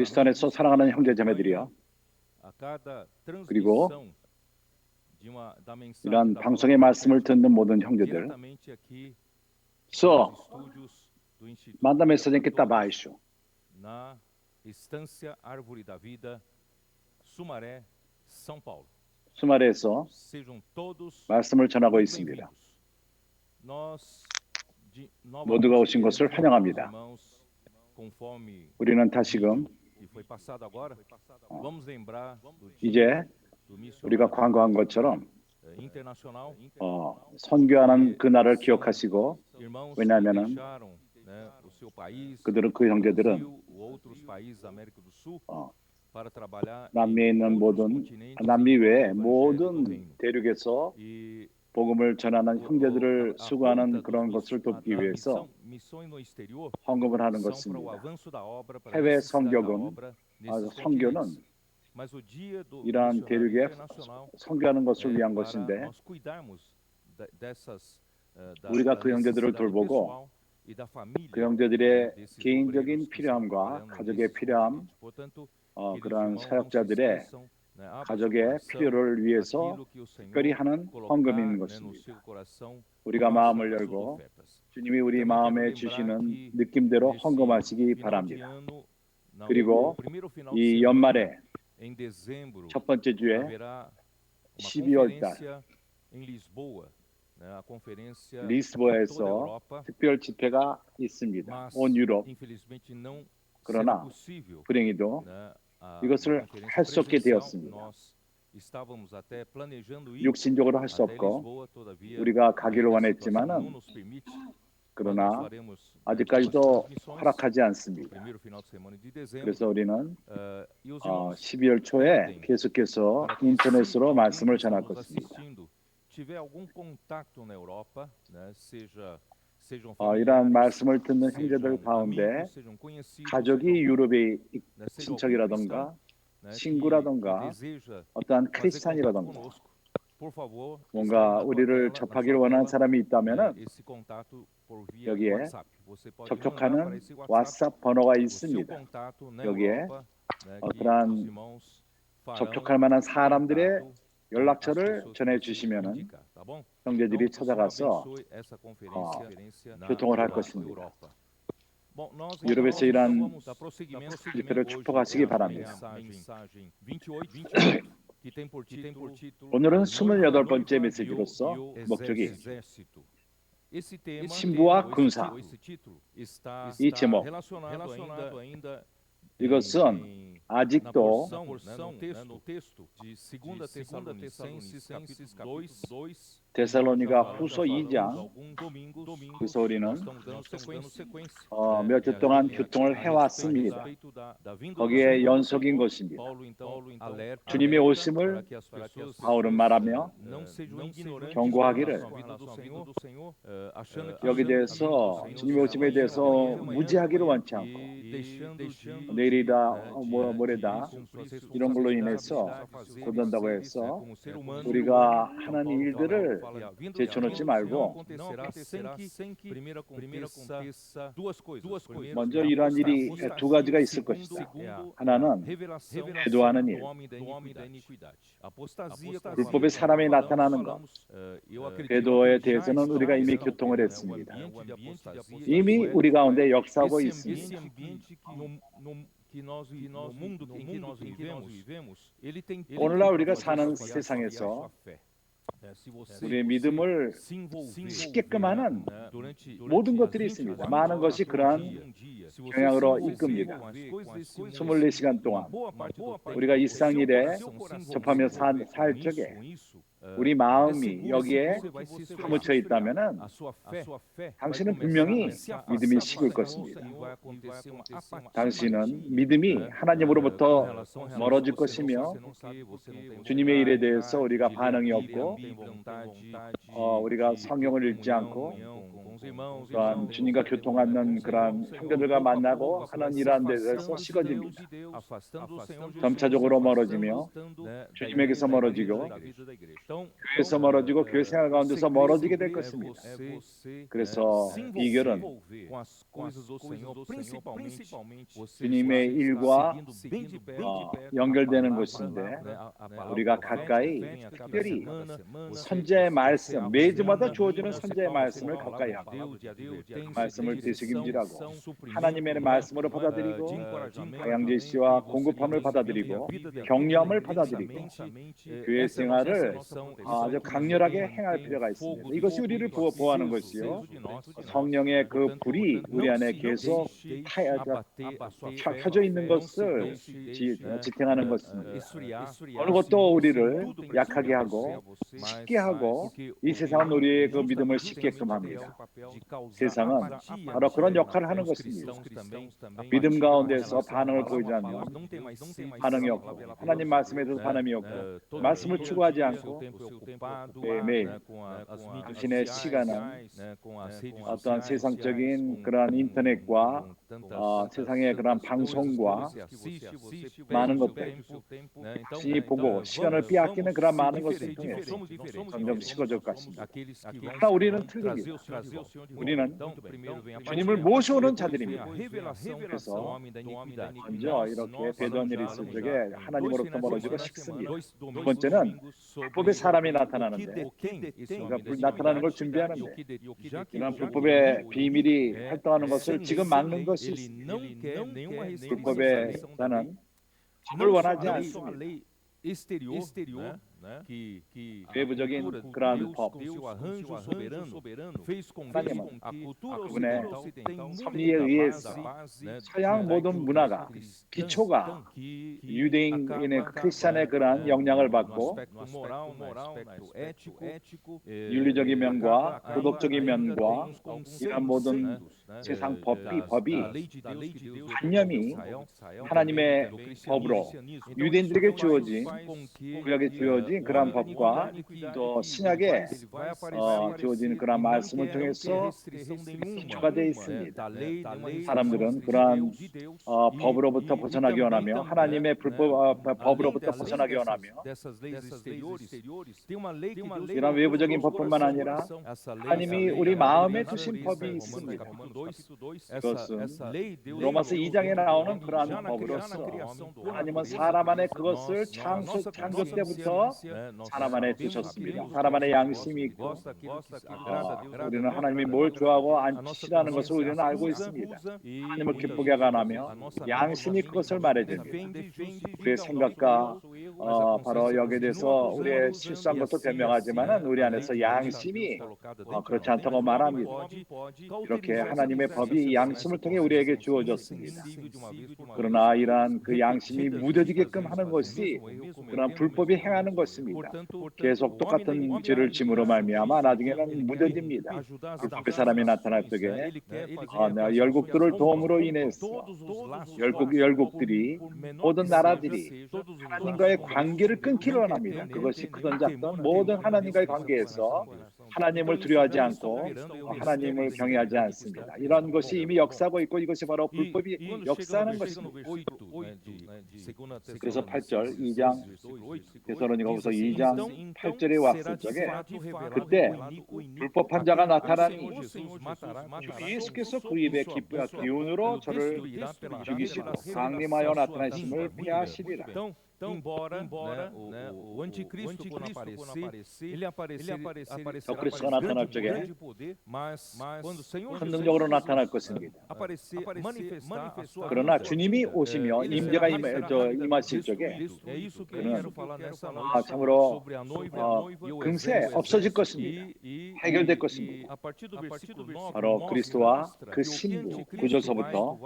그리스도 안에서 사랑하는 형제 자매들이여, 그리고 이러한 방송의 말씀을 듣는 모든 형제들, só manda mensagem que está abaixo. Na Estância Árvore da Vida, Sumaré, São Paulo. 수마레에서 Sejam todos 말씀을 전하고 muito 있습니다. bem-vindos. Nós 모두가 오신 novamente 것을 queremos, 환영합니다. irmãos, conforme 우리는 다시금 que foi passado agora, vamos lembrar do 이제 dia do 우리가 missionário 광고한 것처럼 internacional. 선교하는 그날을 기억하시고, Irmãos que 왜냐하면은 deixaram, né, o seu país, 그들은 그 형제들은 Brasil ou outros países da América do Sul 어, para trabalhar 남미에 em 있는 outros 모든 continentes 남미 em prol do 외 evangelho do 모든 reino. 대륙에서 E 복음을 전하는 형제들을 a 수고하는 conta 그런 것을 돕기 위해서 missões no exterior 헌금을 하는 são para o 것입니다. avanço da obra, para a 해외 necessidade da 선교금, obra nesses 선교는 continentes. Mas o dia do 이러한 missionário 대륙에 internacional 선교하는 것을 é 위한 para 것인데, nós cuidarmos dessas 우리가 da 그 형제들을 necessidade 돌보고 pessoal e da família 그 형제들의 desses 개인적인 obreiros que estão 필요함과 trabalhando 가족의 nesses 필요함, continentes. Portanto, queridos 그런 irmãos, não se 사역자들의 esqueçam, né, abra o seu 가족의 coração, 필요를 위해서 aquilo que o 특별히 Senhor 하는 colocar, 헌금인 né, no 것입니다. seu coração, 우리가 faça 마음을 as suas 열고 ofertas. 주님이 우리 Também quero 마음에 lembrar 주시는 que 느낌대로 nesse 헌금하시기 final de 바랍니다. ano, no 그리고 primeiro final de 이 semana, 연말에 em dezembro, 첫 번째 주에 haverá uma 12월 달 conferência em Lisboa, né, a conferência por toda a 리스보아에서 Europa, 특별 집회가 있습니다. mas 온 유럽. infelizmente não será 그러나 possível, 불행히도 né, 이것을 uma conferência 할 수 없게 presencial. 되었습니다. Nós estávamos até planejando ir 육신적으로 할 수 até 없고 Lisboa, todavia 우리가 가기를 ainda a situação não 원했지만은 nos permite, mas nós 그러나 faremos, né, duas 아직까지도 transmissões 허락하지 no 않습니다. primeiro final de semana de dezembro. 그래서 우리는 E os irmãos 12월 초에 pedem 계속해서 para que, se 인터넷으로 alguém que 말씀을 está 전할 nos 것입니다. assistindo tiver algum contato na Europa, né, sejam 이러한 familiares, 말씀을 듣는 형제들 sejam 가운데 amigos, sejam conhecidos, 가족이 sejam, 유럽에 né, seja algum cristão, 친척이라던가 né, que 친구라던가 deseja 어떠한 fazer contato 크리스찬이라던가 conosco, por favor, está aí 뭔가 na tua 우리를 tela, na 접하기를 sua 원하는 tela, 사람이 né, 있다면은 esse contato por via 여기에 WhatsApp. Você pode mandar para 접촉하는 esse WhatsApp 왓츠앱 번호가 o seu 있습니다. contato na 여기에 Europa, né, que os 그러한 irmãos farão 접촉할 만한 사람들의 contato com as 연락처를 pessoas que 전해 você 주시면은 indicar, tá bom? 형제들이 Então, o Senhor 찾아가서 abençoe essa conferência na 교통을 할 것입니다. Europa. Bom, nós 유럽에서 então 이러한 vamos dar prosseguimento 집회를 hoje 축복하시기 é a 바랍니다. mensagem 28, que tem por título 오늘은 Noiva 28번째 e 메시지로서 o 목적이 exército. Esse tema, 신부와 ou 군사. esse título, está 이 제목. relacionado ainda 이것은 na 아직도 porção, né, no texto de 2 Tessalonicenses capítulo 2, 데살로니가 já 후서 falamos 2장 alguns domingos, 그래서 우리는 nós estamos dando sequência, 몇 주 동안 교통을 a 해왔습니다. respeito da vinda do 거기에 Senhor. 연속인 것입니다. Paulo então alerta 주님의 para 오심을 que as pessoas 바울은 말하며 não sejam ignorantes 경고하기를 com relação à vinda do Senhor, achando que 여기 대해서 주님의 오심에 대해서 무지하기를 원치 않고 deixando de 내일이다 모레다 cumprir suas 이런 걸로 responsabilidades, 인해서 a fazer 고단다고 해서 como ser humano. 우리가 Então, 하는 Paulo 일들을 fala, a vinda do 제쳐놓지 Senhor 말고 não acontecerá sem que primeiro aconteça duas coisas. 먼저 Primeiro, 이러한 일이 두 가지가 있을 것이다. 하나는 revelação 배도하는 일, do homem da iniquidade. Apostasia, 불법의 사람이 나타나는 것. eu acredito 배도에 que já 대해서는 está 우리가 이미 nesse 교통을 campo, né, 했습니다. o ambiente de apostasia, 이미 isso é, 우리 가운데 역사하고 esse 있습니다. ambiente que no mundo em que nós vivemos, ele tem 오늘날 우리가 pode 사는 desafiar a 세상에서 sua fé. Se você 우리의 믿음을 se envolver, 쉽게끔 하는 né, durante 모든 as 것들이 24 있습니다. horas 많은 do 것이 그러한 dia, se você 경향으로 se envolver 이끕니다. com as coisas desse mundo, 24시간 uma 동안 boa parte do tempo, 우리가 일상일에 seu coração 접하며 se envolver 살 com 적에 isso, 우리 마음이 여기에 você vai se 파묻혀 있다면은 a sua fé 당신은 vai 분명히 começar a se 믿음이 afastar 식을 do 것입니다. Senhor, vai acontecer uma apatia 당신은 믿음이 com 하나님으로부터 relação a 멀어질 você 것이며 não sabe, você não tem 주님의 일에 vontade 대해서 우리가 de ler a 반응이 Bíblia, 없고 não tem vontade 우리가 de 성경을 ter 읽지 comunhão 않고 com os irmãos, 또한 주님과 교통하는 그러한 형제들과 만나고 하는 일한 데서 식어집니다. afastando o Senhor Jesus, 점차적으로 afastando, 멀어지며 né, da 주님에게서 igreja, 멀어지고 da vida da igreja. 교회에서 멀어지고 교회 생활 가운데서 멀어지게 될 것입니다. 그래서 비결은 주님의 일과 연결되는 것인데 우리가 가까이 특별히 선지자의 말씀, 매주마다 주어지는 선지자의 말씀을 가까이 하고 말씀을 되새김질하고 하나님의 말씀으로 받아들이고 양질시와 공급함을 받아들이고 격려함을 받아들이고 교회 생활을 아주 강렬하게 행할 필요가 있습니다. 이것이 우리를 보호하는 것이요, 성령의 그 불이 우리 안에 계속 켜져 있는 것을 지탱하는 것입니다. 어느 것도 우리를 약하게 하고 쉽게 하고 이 세상은 우리의 그 믿음을 쉽게끔 합니다. 세상은 바로 그런 역할을 하는 것입니다. 믿음 가운데서 반응을 보이지 않는 반응이 없고 하나님 말씀에 대해서 반응이 없고 말씀을 추구하지 않고 매일 당신의 시간은 어떠한 세상적인 그러한 인터넷과 세상의 그러한 방송과 많은 것들 당신이 보고 시간을 빼앗기는 그런 많은 것을 통해서 점점 식어질 것입니다. 그러나 우리는 틀립니다. 우리는 주님을 모셔오는 자들입니다. 그래서 먼저 이렇게 배도한 일이 있을 적에 하나님으로부터 멀어지고 식습니다. 두 번째는 불법의 사람이 나타나는데 그러니까 나타나는 걸 준비하는데 이런 불법의 비밀이 활동하는 것을 지금 막는 것이 있습니다. 불법의 자는 법을 원하지 않습니다. 외부적인 그러한 법, 하나님은 그분의 섭리에 의해서 서양 모든 문화가 기초가 유대인의 크리스찬의 그러한 영향을 받고 윤리적인 면과 도덕적인 면과 이런 모든 세상 법이 관념이 하나님의 법으로 유대인들에게 주어진 구약에 주어진 그러한 법과 또 신약에 주어진 그러한 말씀을 통해서 기초가 되어 있습니다. 사람들은 그러한 법으로부터 벗어나기 원하며 하나님의 불법 법으로부터 벗어나기 원하며 이런 외부적인 법뿐만 아니라 하나님이 우리 마음에 두신 법이 있습니다. 그것은 로마서 2장에 나오는 그러한 법으로서 하나님은 사람 안에 그것을 창조 때부터 사람 안에 두셨습니다. 사람 안에 양심이 있고 우리는 하나님이 뭘 좋아하고 안 싫어하는 것을 우리는 알고 있습니다. 하나님을 기쁘게 하며 양심이 그것을 말해줍니다. 우리의 생각과 바로 여기에 대해서 우리의 실수한 것도 변명하지만 우리 안에서 양심이 그렇지 않다고 말합니다. 이렇게 하나님의 법이 양심을 통해 우리에게 주어졌습니다. 그러나 이러한 그 양심이 무뎌지게끔 하는 것이 그런 불법이 행하는 것입니다. 계속 똑같은 죄를 짐으로 말미암아 나중에는 무뎌집니다. 불법의 사람이 나타날 적에 열국들을 도움으로 인해서 열국들이 모든 나라들이 하나님과의 관계를 끊기를 원합니다. 그것이 크든 작든 모든 하나님과의 관계에서 하나님을 두려워하지 않고 하나님을 경외하지 않습니다. 이런 것이 이미 역사하고 있고 이것이 바로 불법이 역사하는 것입니다. 그래서 8절 2장 데살로니가후서 2장 8절에 왔을 적에 그때 불법한 자가 나타나니 주 예수께서 그 입의 기운으로 저를 죽이시고 강림하여 나타나심을 피하시리라. 그리스도가 나타날 적에 선능적으로 나타날 것입니다. 그러나 주님이 오시며 임재가 임하실 적에 그는 참으로 금세 없어질 것입니다. 해결될 것입니다. 바로 그리스도와 그 신부 구절서부터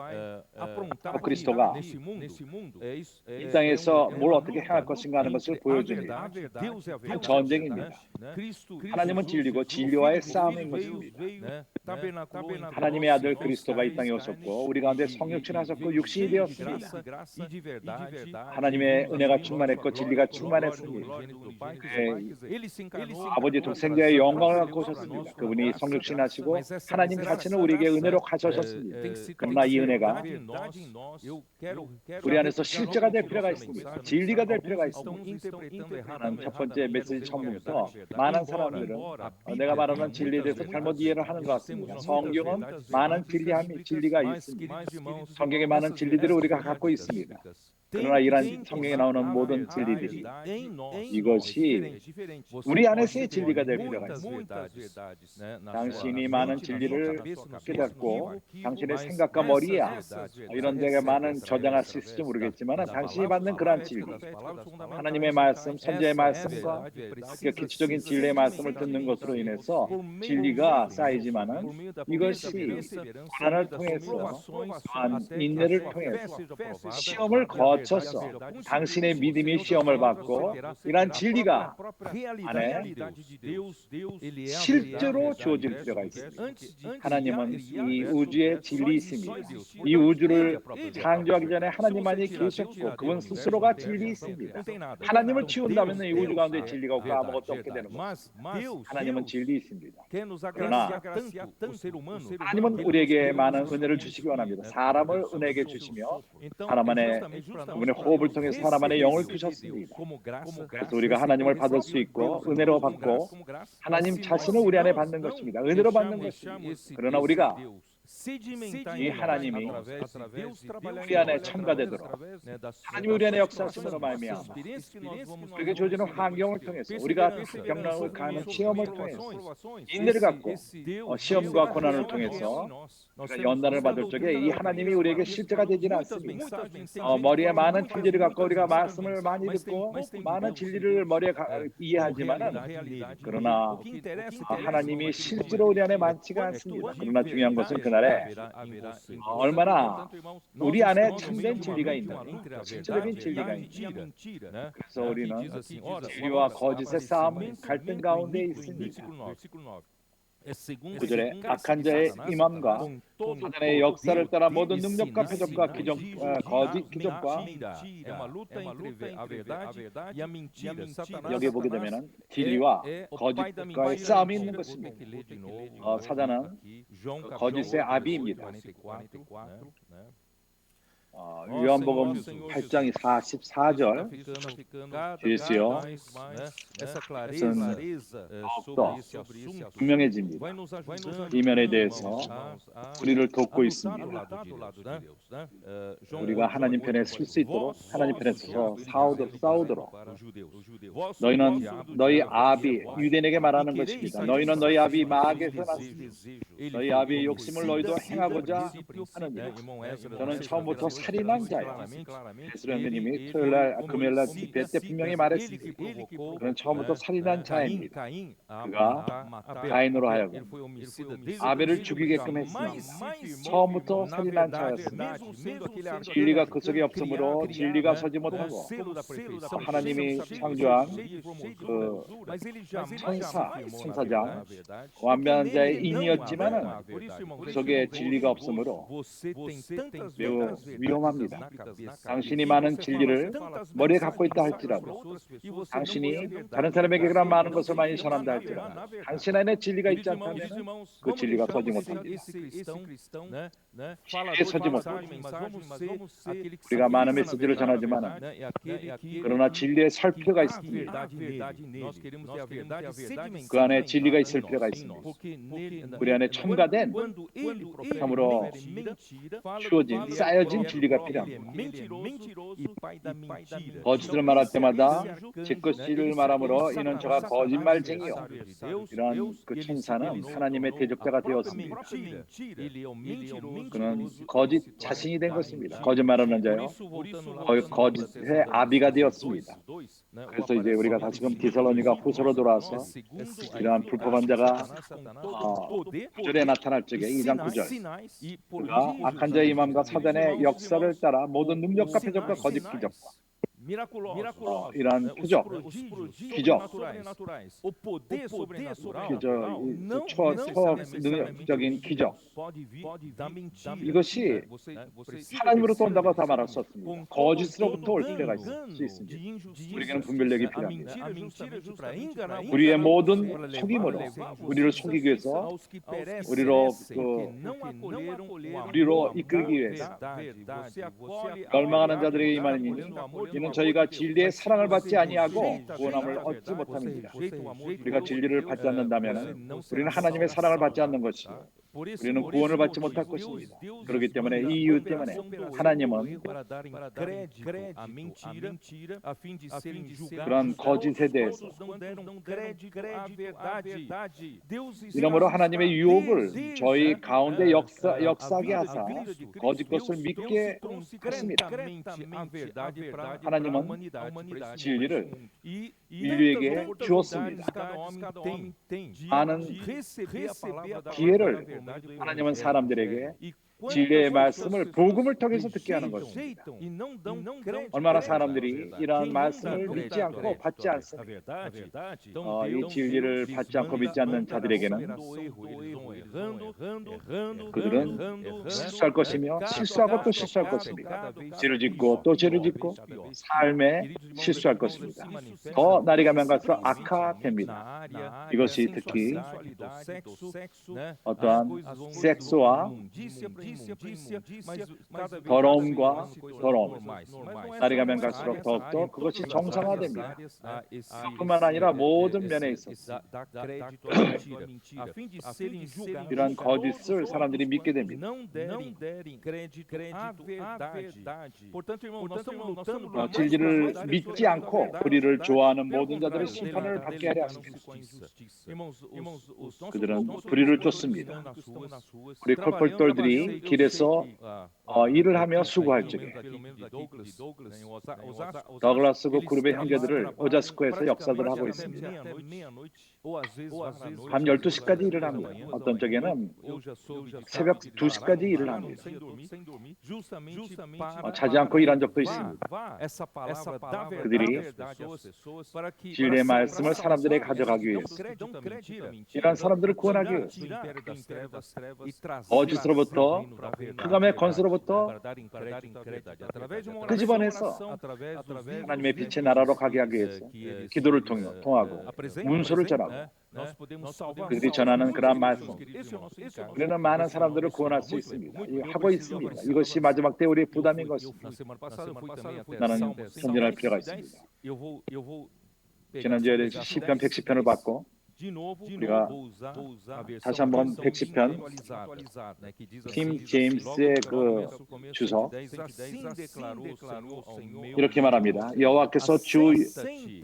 그리스도가 이 땅에서 뭘 어떻게 행할 것인가 하는 것을 보여줍니다. 한 전쟁입니다. 하나님은 진리고 진리와의 싸움인 것입니다. 하나님의 아들 그리스도가 이 땅에 오셨고 우리 가운데 성육신하셨고 육신이 되었습니다. 하나님의 은혜가 충만했고 진리가 충만했습니다. 아버지 독생자의 영광을 갖고 오셨습니다. 그분이 성육신하시고 하나님 자신은 우리에게 은혜로 가져오셨습니다. 그러나 이 은혜가 우리 안에서 실제가 될 필요가 있습니다. 진리가 될 필요가 있습니다. 하는 첫 번째 메시지 처음부터 많은 사람들은 내가 말하는 진리에 대해서 잘못 이해를 하는 것 같습니다. 성경은 많은 진리가 있습니다. 성경에 많은 진리들을 우리가 갖고 있습니다. 그러나 이러한 성경에 나오는 모든 진리들이 이것이 우리 안에서의 진리가 될 필요가 있습니다. 당신이 많은 진리를 깨닫고 당신의 생각과 머리야 이런 데가 많은 저장할 수 있을지 모르겠지만 당신이 받는 그러한 진리, 하나님의 말씀, 선지자의 말씀과 그 기초적인 진리의 말씀을 듣는 것으로 인해서 진리가 쌓이지만은 이것이 고난을 통해서 또한 인내를 통해서 시험을 거쳐서 당신의 믿음이 시험을 받고 이러한 진리가 안에 실제로 주어질 필요가 있습니다. 하나님은 이 우주에 진리 있습니다. 이 우주를 창조하기 전에 하나님만이 계셨고 그분 스스로가 진리 있습니다. 하나님을 치운다면 이 우주 가운데 진리가 없고 아무것도 없게 되는 것입니다. 하나님은 진리 있습니다. 그러나 하나님은 우리에게 많은 은혜를 주시기 원합니다. 사람을 은혜에게 주시며 사람 안에 그분의 호흡을 통해서 사람 안에 영을 주셨습니다. 그래서 우리가 하나님을 받을 수 있고 은혜로 받고 하나님 자신을 우리 안에 받는 것입니다. 은혜로 받는 것입니다. 그러나 우리가 이 하나님이 우리 안에 첨가되도록 하나님이 우리 안에 역사하심으로 말미암아 우리에게 주어지는 환경을 통해서 우리가 경험을 가는 시험을 통해서 인내를 갖고 시험과 고난을 통해서 우리가 연단을 받을 적에 이 하나님이 우리에게 실제가 되지는 않습니다. 머리에 많은 진리를 갖고 우리가 말씀을 많이 듣고 많은 진리를 머리에 이해하지만은 그러나 하나님이 실제로 우리 안에 많지가 않습니다. 그러나 중요한 것은 그날에 얼마나 우리 안에 참된 진리가 있는 실제적인 진리가 있는 그래서 우리는 진리와 거짓의 싸움 갈등 가운데 있습니다. 9절에 악한 자의 임함과 사단의 역사를 따라 모든 능력과 표적과 기적, 거짓 기적과 여기 보게 되면 진리와 거짓과의 싸움이 있는 것입니다. 사단은 거짓의 아비입니다. 요한복음 8장 44절 주시오. 더욱더 분명해집니다. 이면에 대해서 우리를 돕고 있습니다. 우리가 하나님 편에 설 수 있도록 하나님 편에 서서 싸우도록 너희는 너희 아비 유대인에게 말하는 것입니다. 너희는 너희 아비 마귀에서 났습니다. 너희 아비의 욕심을 너희도 행하고자 하느니라. 저는 처음부터 살인한 자예요. 예수님이 토요일날 금요일날 집회 때 분명히 말했습니다. 그는 처음부터 살인한 자입니다. 그가 가인으로 하여금 아벨을 죽이게끔 했으나 처음부터 살인한 자였습니다. 진리가 그 속에 없으므로 진리가 서지 못하고 하나님이 창조한 그 천사장 완벽한 자의 인이었지만은 그 속에 진리가 없으므로 매우 위험합니다. 당신이 많은 진리를 머리에 갖고 있다 할지라도 당신이 다른 사람에게 그런 많은 것을 많이 전한다 할지라도 당신 안에 진리가 있지 않다면 그 진리가 서지 못합니다. 진리에 서지 못합니다. 우리가 많은 메시지를 전하지만 그러나 진리에 설 필요가 있습니다. 그 안에 진리가 있을 필요가 있습니다. 우리 안에 첨가된 참으로 주어진 쌓여진 진리가 필요합니다. 거짓을 말할 때마다 제 것을 말함으로 이는 저가 거짓말쟁이요. 이런 그 천사는 하나님의 대적자가 되었습니다. 그는 거짓 자신이 된 것입니다. 거짓말하는 자요. 거짓의 아비가 되었습니다. 그래서 이제 우리가 다시금 디살로니가 후서로 돌아와서 이러한 불법한 자가 9절에 나타날 적에 2장 9절 그가 악한 자의 임함과 사단의 역사를 따라 모든 능력과 표적과 거짓 기적과 이러한 표적, 기적, 초능력적인 기적 이것이 하나님으로부터 온다고 다 말할 수 없습니다. 거짓으로부터 올 필요가 있을 수 있습니다. 우리에게는 분별력이 필요합니다. 우리의 모든 속임으로 우리를 속이기 위해서 우리로 이끌기 위해서 멸망하는 자들에게 임하는 이는 이는 저희가 진리의 사랑을 받지 아니하고 구원함을 얻지 못함입니다. 우리가 진리를 받지 않는다면 우리는 하나님의 사랑을 받지 않는 것이요 우리는 구원을 받지 못할 것입니다. 그렇기 때문에 이 이유 때문에 하나님은 그런 거짓에 대해서 이러므로 하나님의 유혹을 저희 가운데 역사하게 하사 거짓 것을 믿게 하십니다. 하나님은 진리를 인류에게 주었습니다. 많은 기회를 하나님은 사람들에게 진리의 말씀을 복음을 통해서 듣게 하는 것입니다. 얼마나 사람들이 이러한 말씀을 믿지 않고 받지 않습니다. 이 진리를 받지 않고 믿지 않는 자들에게는 그들은 실수할 것이며 실수하고 또 실수할 것입니다. 죄를 짓고 또 죄를 짓고 삶에 실수할 것입니다. 더 날이 가면 갈수록 악화됩니다. 이것이 특히 어떠한 섹스와 더러움과 더러움 날이 가면 갈수록 더욱더 그것이 정상화됩니다. 뿐만 아니라 모든 면에 있어서 이러한 거짓을 사람들이 믿게 됩니다. 진리를 믿지 않고 불의를 좋아하는 모든 자들의 심판을 받게 하려 하십니다. 그들은 불의를 쫓습니다. 우리 콜폴돌들이 길에서 일을 하며 수고할 적에 더글라스 그 그룹의 형제들을 오자스코에서 역사를 하고 있습니다. 밤 12시까지 일을 합니다. 어떤 적에는 새벽 2시까지 일을 합니다. 자지 않고 일한 적도 있습니다. 그들이 진리의 말씀을 사람들에게 가져가기 위해서 이러한 사람들을 구원하기 위해서 거짓으로부터 흑암의 권세로부터 끄집어내서 하나님의 빛의 나라로 가게 하기 위해서 기도를 통하고 문서를 전하고 그들이 전하는 그러한 말씀 우리는 많은 사람들을 구원할 수 있습니다. 하고 있습니다. 이것이 마지막 때 우리의 부담인 것입니다. 나는 선진할 필요가 있습니다. 지난주에 시편 110편을 받고 우리가 다시 한번 110편 킴 제임스의 그 주석 이렇게 말합니다. 여호와께서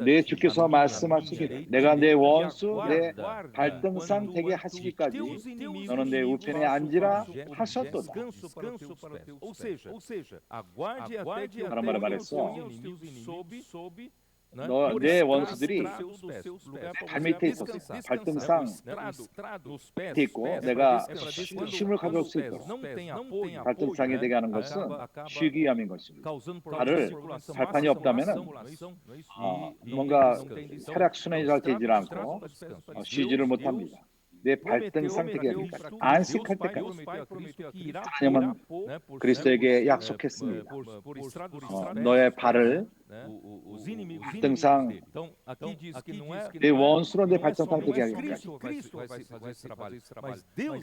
내 주께서 말씀하시기를 내가 내 원수 내 발등상 되게 하시기까지 너는 내 우편에 앉으라 하셨도다. 다른 말로 말해서 내 원수들이 내 발 밑에 있었어. 발등상 밑에 있고 내가 힘을 가져올 수 있도록 발등상이 되게 하는 것은 쉬기 위함인 것입니다. 발판이 없다면 뭔가 혈액순환이 잘 되지 않고 쉬지를 못합니다. 내 발등상 되게 하니까 안식할 때까지 하나님은 그리스도에게 약속했습니다. 너의 발을 발등상 내 원수로 내 발등상 되게 하니까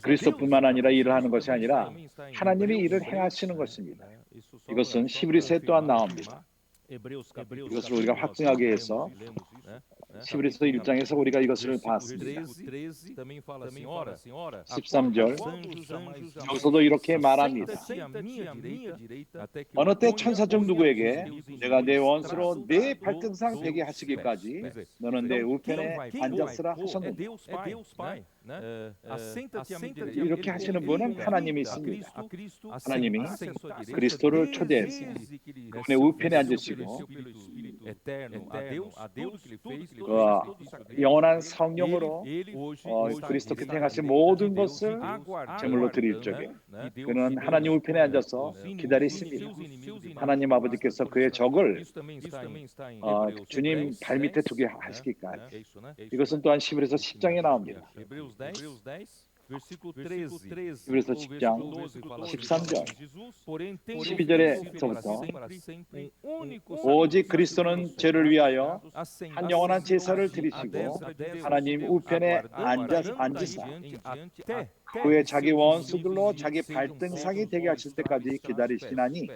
그리스도뿐만 아니라 일을 하는 것이 아니라 하나님이 일을 행하시는 것입니다. 이것은 히브리서에 또한 나옵니다. 이것을 우리가 확증하기 위해서 히브리서 1장에서 우리가 이것을 봤습니다. 13절 여기서도 이렇게 말합니다. 어느 때 천사 중 누구에게 내가 내 원수로 내 발등상 되게 하시기까지 너는 내 우편에 앉았으라 하셨는데 이렇게 하시는 분은 하나님이 있습니다. 하나님이 그리스도를 초대해서 그분의 우편에 앉으시고 영원한 성령으로 그리스도께서 행하신 모든 것을 제물로 드릴 적에 그는 하나님 우편에 앉아서 기다리십니다. 하나님 아버지께서 그의 적을 주님 발밑에 두게 하시기까지. 이것은 또한 히브리서 10장에 나옵니다. 히브리서 10장 13절 12절에서부터 오직 그리스도는 죄를 위하여 한 영원한 제사를 드리시고 하나님 우편에 앉으사 그의 자기 원수들로 자기 발등상이 되게 하실 때까지 기다리시나니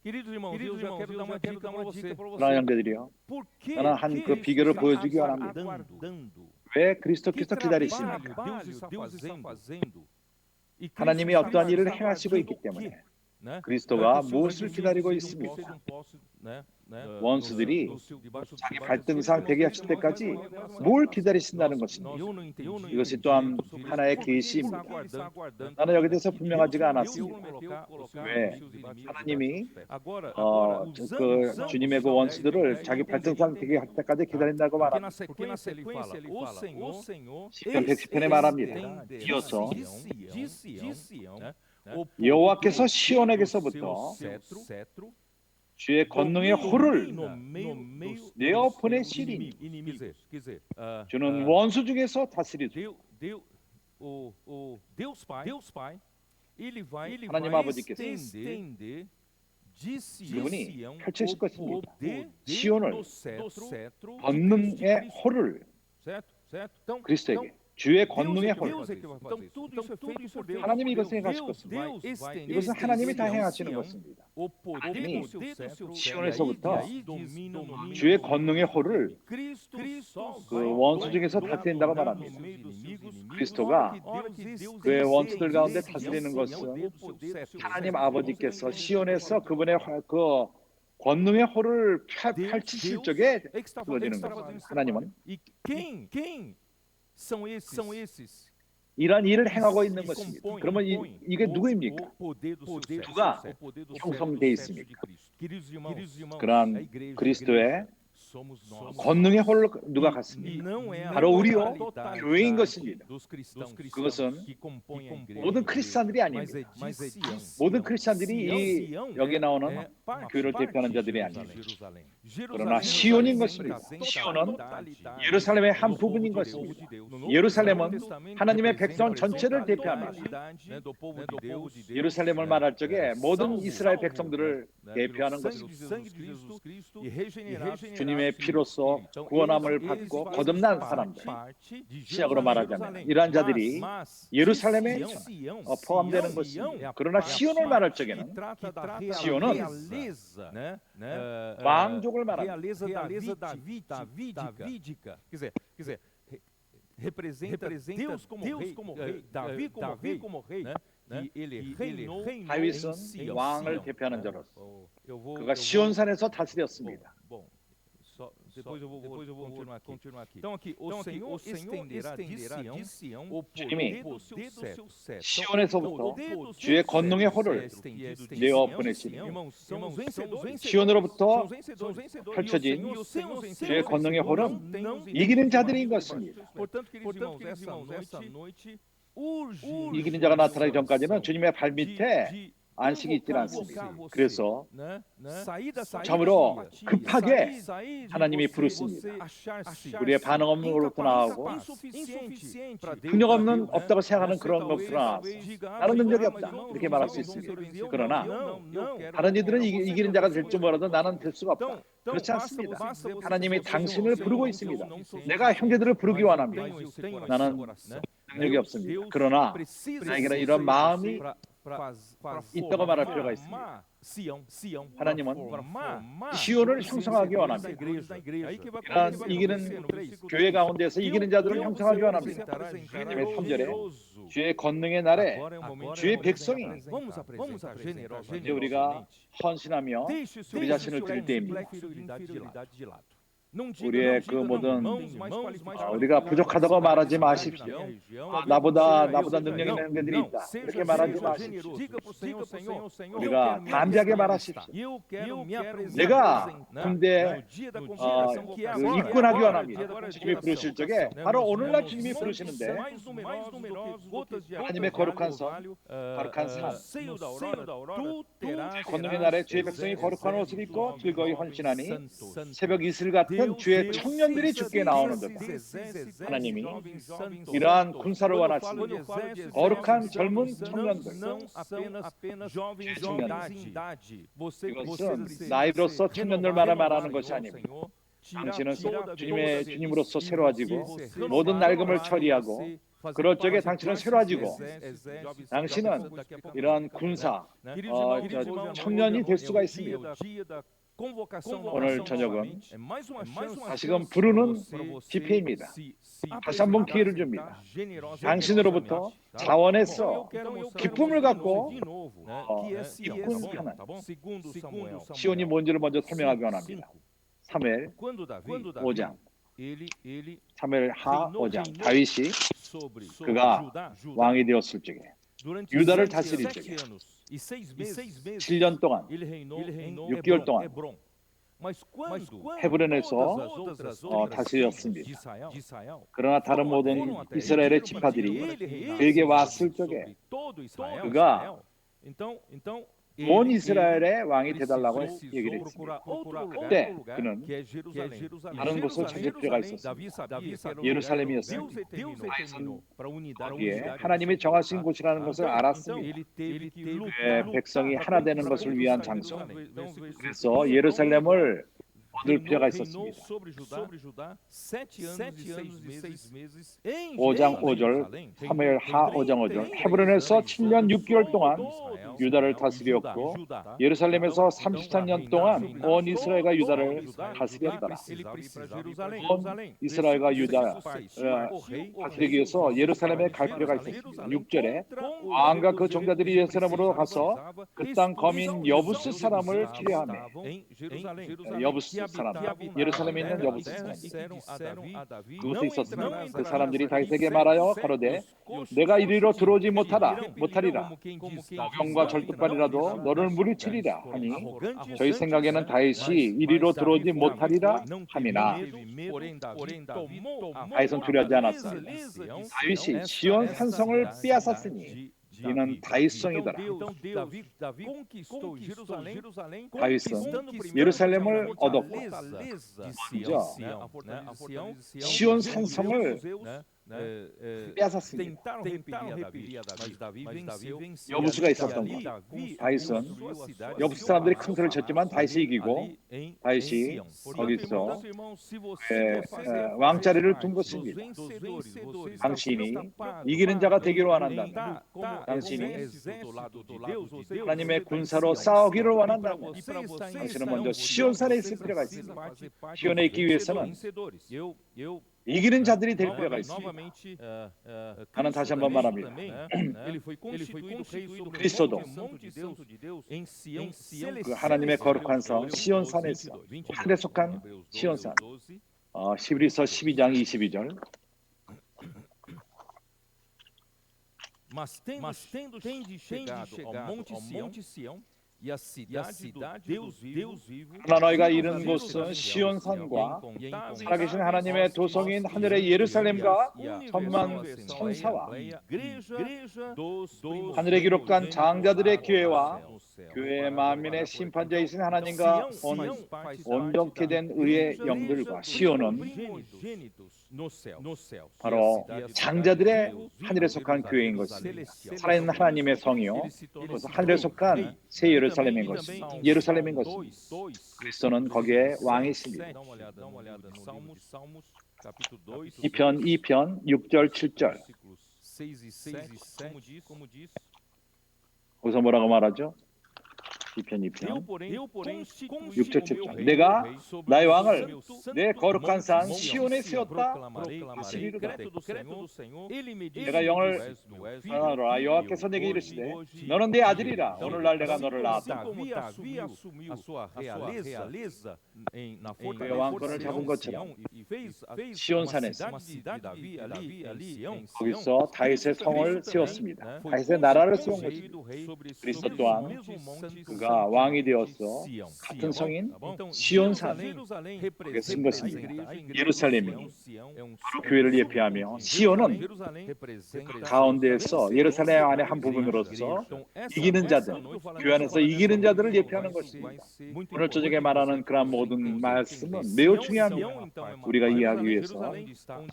Queridos irmãos, eu já quero dar uma dica para você. 사랑하는 형제들이요, Por que 저는 한 그 비결을 보여주기 원합니다. aguardando? 왜 그리스도께서 Que 기다리십니까? trabalho Deus está fazendo? E 하나님이 Cristo 어떠한 일을 está 행하시고 있기 fazendo o quê? 때문에 Né? 그리스도가 Para que 무엇을 seus 기다리고 inimigos 있습니까? não possam, né, 원수들이 debaixo 자기 debaixo 발등상 되게 하실 때까지 뭘 기다리신다는 것입니다. Eu não entendi. 이것이 또한 하나의 계시입니다. 나는 여기 대해서 분명하지가 않았습니다. 왜? 하나님이 그 주님의 그 원수들을 자기 발등상 되게 할 때까지 기다린다고 Porque na 말합니다. sequência ele fala: O Senhor, 시편 110편에 말합니다. estenderá 이어서 de Sião, né? 여호와께서 o 시온에게서부터 seu cetro 주의 권능의 호를 no meio 내어 dos 보내시리니 inimigos. Quer dizer, 주는 원수 중에서 다스리죠. Deus Pai, ele vai 하나님 아버지께서 estender de 그분이 Sião 펼치실 o 것입니다. poder 시온을 do cetro 권능의 호를 certo? Então, 그리스도에게 주의 권능의 홀. Deus é que vai fazer isso. Então tudo isso é feito por Deus. 하나님이 이것을 행하실 Deus 것입니다. vai estender 이것은 하나님이 다 Sião, 행하시는 것입니다. o poder 하나님이 do seu cetro, 시온에서부터 e aí domina no meio 주의 dos 권능의 호를 Cristo só 그 vai 원수 중에서 다스린다고 governar 말합니다. no meio dos seus inimigos. 그리스도가 Hora que Deus 그의 estende 원수들 가운데 Sião, 다스리는 o 것은 poder do seu 하나님 cetro. 아버지께서 시온에서 그분의 그 권능의 호를 펼치실 적에 É que está 그어지는 fazendo 것입니다. isso. 하나님은 E quem são esses? 이러한 일을 행하고 있는 que 것입니다. compõem 그러면 이게 누구입니까? o poder do seu cetro. 누가 O poder do 형성되어 cetro de 있습니까? Cristo. Queridos irmãos, a 그러한 igreja, 그리스도의 somos nós. 권능의 홀로 누가 E 갔습니까? não é a 바로 우리요, totalidade 교회인 것입니다. dos cristãos 그것은 que compõem a igreja. 모든 크리스찬들이 Mas 아닙니다. é de Sião. 모든 크리스찬들이 이 Sião 여기 나오는 é parte 교회를 대표하는 de 자들이 Jerusalém. 아닙니다. Jerusalém 그러나 시온인 representa 것입니다. a 시온은 totalidade 예루살렘의 한 do 부분인 povo de 것입니다. Deus. No Novo 예루살렘은 Testamento 하나님의 representa 백성 a 전체를 대표합니다. totalidade, né, do povo de Deus. 예루살렘을 말할 적에 모든 salvo, 이스라엘 salvo, 백성들을 né, 대표하는 pelo 것입니다. sangue de Jesus Cristo e regenerados 주님의 피로써 Então, 구원함을 eles 받고 fazem 거듭난 parte 사람들, de 시작으로 말하자면 Jerusalém. 이러한 자들이 Mas 예루살렘에 Sião, 포함되는 Sião 것입니다. é a 그러나 parte 시온을 말할 que 적에는 trata da 시온은 realeza, né? 왕족을 말합니다. realeza davídica. Quer dizer, representa Deus como rei, Davi como rei, né? E ele reinou em 다윗은 Sião. 왕을 대표하는 자로서 Eu vou 그가 시온산에서 다스렸습니다. Bom, depois eu vou continuar aqui. Então aqui, o Senhor estenderá de Sião o poder do seu cetro. 시온에서부터 주의 권능의 호를 내어 보내시니 시온으로부터 펼쳐진 주의 권능의 호는 이기는 자들인 것입니다. 이기는 자가 나타나기 전까지는 주님의 발밑에 안식이 있지 않습니다. 그래서 참으로 급하게 하나님이 부르십니다. 우리의 반응 없는 것부터 나오고 능력 없다고 생각하는 그런 것부터 나와서 나는 능력이 없다 이렇게 말할 수 있습니다. 그러나 다른 이들은 이기는 자가 될 줄 몰라도 나는 될 수가 없다. 그렇지 않습니다. 하나님이 당신을 부르고 있습니다. 내가 형제들을 부르기 원합니다. 나는 능력이 없습니다. 그러나 나에게는 이런 마음이 있다고 말할 필요가 있습니다. 하나님은 시온을 형성하기 원합니다. 이런 이기는 교회 가운데서 이기는 자들을 형성하기 원합니다. 하나님의 3절에 주의 권능의 날에 주의 백성이 이제 우리가 헌신하며 우리 자신을 드릴 때입니다. 우리의 그 모든 우리가 부족하다고 말하지 마십시오. 나보다 능력 있는 형제들이 있다. 이렇게 말하지 마십시오. 우리가 담대하게 말하십시오. 내가 군대 입군하기 원합니다. 주님이 부르실 적에 바로 오늘날 주님이 부르시는데 하나님의 거룩한 성, 거룩한 삶, 권능의 날에 주의 백성이 거룩한 옷을 입고 즐거이 헌신하니 새벽 이슬 같은 주의 청년들이 죽게 나오는도다. 하나님이 이러한 군사를 원하십니다. 거룩한 젊은 청년들, 주의 청년들. 이것은 나이로서 청년들만을 말하는 것이 아닙니다. 당신은 주님으로서 새로워지고 모든 낡음을 처리하고 그럴 적에 당신은 새로워지고 당신은 이러한 군사 청년이 될 수가 있습니다. 오늘 저녁은 다시금 부르는 집회입니다. 다시 한번 기회를 줍니다. 당신으로부터 자원해서 기쁨을 갖고 입군하는 시온이 뭔지를 먼저 설명하기 원합니다. 사무엘 5장 사무엘 하 5장 다윗이 그가 왕이 되었을 적에 유다를 다스릴 적에 7년 동안 6개월 동안 헤브론에서 다스렸습니다. 그러나 다른 모든 이스라엘의 지파들이 그에게 왔을 적에 그가 온 이스라엘의 왕이 되달라고 얘기를 했습니다. 그때 그는 다른 곳을 찾을 필요가 있었습니다. 예루살렘이었습니다. 거기에 하나님이 정하신 곳이라는 것을 알았습니다. 그의 백성이 하나 되는 것을 위한 장소. 그래서 예루살렘을 얻을 필요가 있었습니다. 5장 5절 사무엘 하 5장 5절 헤브론에서 7년 6개월 동안 유다를 다스렸고 예루살렘에서 33년 동안 온 이스라엘과 유다를 다스렸더라. 온 이스라엘과 유다 다스리기 위해서 예루살렘에 갈 필요가 있었습니다. 6절에 왕과 그 종자들이 예루살렘으로 가서 그 땅 거민 여부스 사람을 치려하며 여부스 사람 예루살렘에 있는 여부스 사람 그곳에 있었습니다. 그 사람들이 다윗에게 말하여 가로되 내가 이리로 들어오지 못하리라 병과 절뚝발이라도 너를 무리치리라 하니 저희 생각에는 다윗이 이리로 들어오지 못하리라 함이나 다윗은 두려워하지 않았습니다. 다윗이 시온 산성을 빼앗았으니 이는 다윗성이더라. 다윗은 예루살렘을 얻었고 먼저 시온 산성을 빼앗았습니다. 여부수가 있었던 것. 다윗은 여부수 사람들이 큰 소리를 쳤지만 다윗이 이기고 다윗이 거기서 왕자리를 둔 것입니다. 당신이 이기는 자가 되기를 원한다면 당신이 하나님의 군사로 싸우기를 원한다면 당신은 먼저 시온산에 있을 필요가 있습니다. 시온에 있기 위해서는 이기는 자들이 될 필요가 있습니다. 나는 다시 한번 말합니다. 그리스도도 그 하나님의 거룩한 성 시온산에서 하늘에 속한 시온산 히브리서 12장 22절 Mas tendo chegado ao monte Sião e a cidade do Deus vivo 그러나 너희가 이른 곳은 시온산과 살아계신 하나님의 도성인 하늘의 예루살렘과 천만 천사와 하늘에 기록한 장자들의 교회와 교회의 만민의 심판자이신 하나님과 온전케 된 의의 영들과 시온은 바로 장자들의 하늘에 속한 교회인 것입니다. 살아있는 하나님의 성이요 그래서 하늘에 속한 새 예루살렘인 것입니다. 예루살렘인 것입니다. 그리스도는 거기에 왕이십니다. 2편 6절 7절 거기서 뭐라고 말하죠? 2편 6절 7절 내가 나의 왕을 내 거룩한 산 시온에 세웠다 하시리로다. 내가 영을 하노라. 여호와께서 내게 이르시되 너는 내 아들이라 오늘날 내가 너를 낳았다. 그의 왕권을 잡은 것처럼 시온산에서 거기서 다윗의 성을 세웠습니다. 다윗의 나라를 세운 것입니다. 그리스도 또한 그가 왕이 되어서 같은 성인 시온산 그게 쓴 것입니다. 예루살렘이 교회를 예표하며 시온은 가운데에서 예루살렘 안의 한 부분으로서 이기는 자들, 교회 안에서 이기는 자들을 예표하는 것입니다. 오늘 저녁에 말하는 그러한 모든 말씀은 매우 중요합니다. 우리가 이해하기 위해서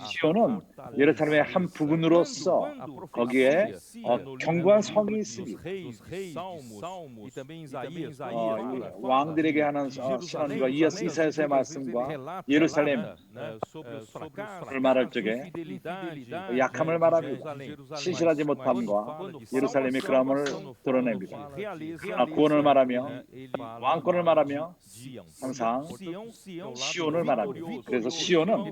시온은 예루살렘의 한 부분으로서 거기에 견고한 성이 있습니다. 왕들에게 하는 신앙과 이사야서의 말씀과 예루살렘 을 말할 적에 약함을 말합니다. 신실하지 못함과 예루살렘의 그람을 드러냅니다. 구원을 말하며 왕권을 말하며 항상 시온을 말합니다. 그래서 시온은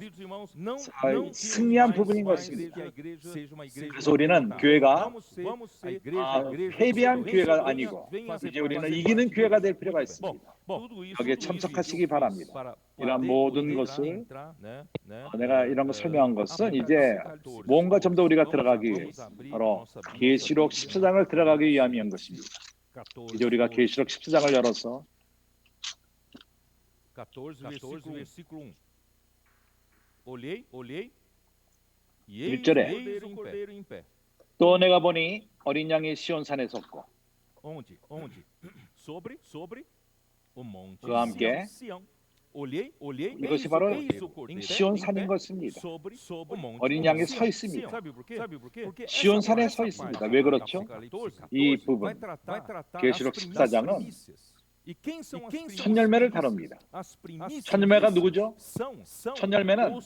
승리한 부분인 것입니다. 그래서 우리는 교회가 패배한 교회가 아니고 이제 우리는 이기는 교회가 될 필요가 있습니다. 여기에 참석하시기 바랍니다. 이런 모든 것을 내가 이런 거 설명한 것은 이제 뭔가 좀 더 우리가 들어가기 위해서 바로 계시록 14장을 들어가기 위함인 것입니다. 이제 우리가 계시록 14장을 열어서 1절에 또 내가 보니 어린 양이 시온산에 섰고 그와 함께 이것이 바로 시온산인 것입니다. 어린 양이 서 있습니다. 시온산에 서 있습니다. 왜 그렇죠? 이 부분 계시록 14장은 첫 열매를 다룹니다. 첫 열매가 누구죠? 첫 열매는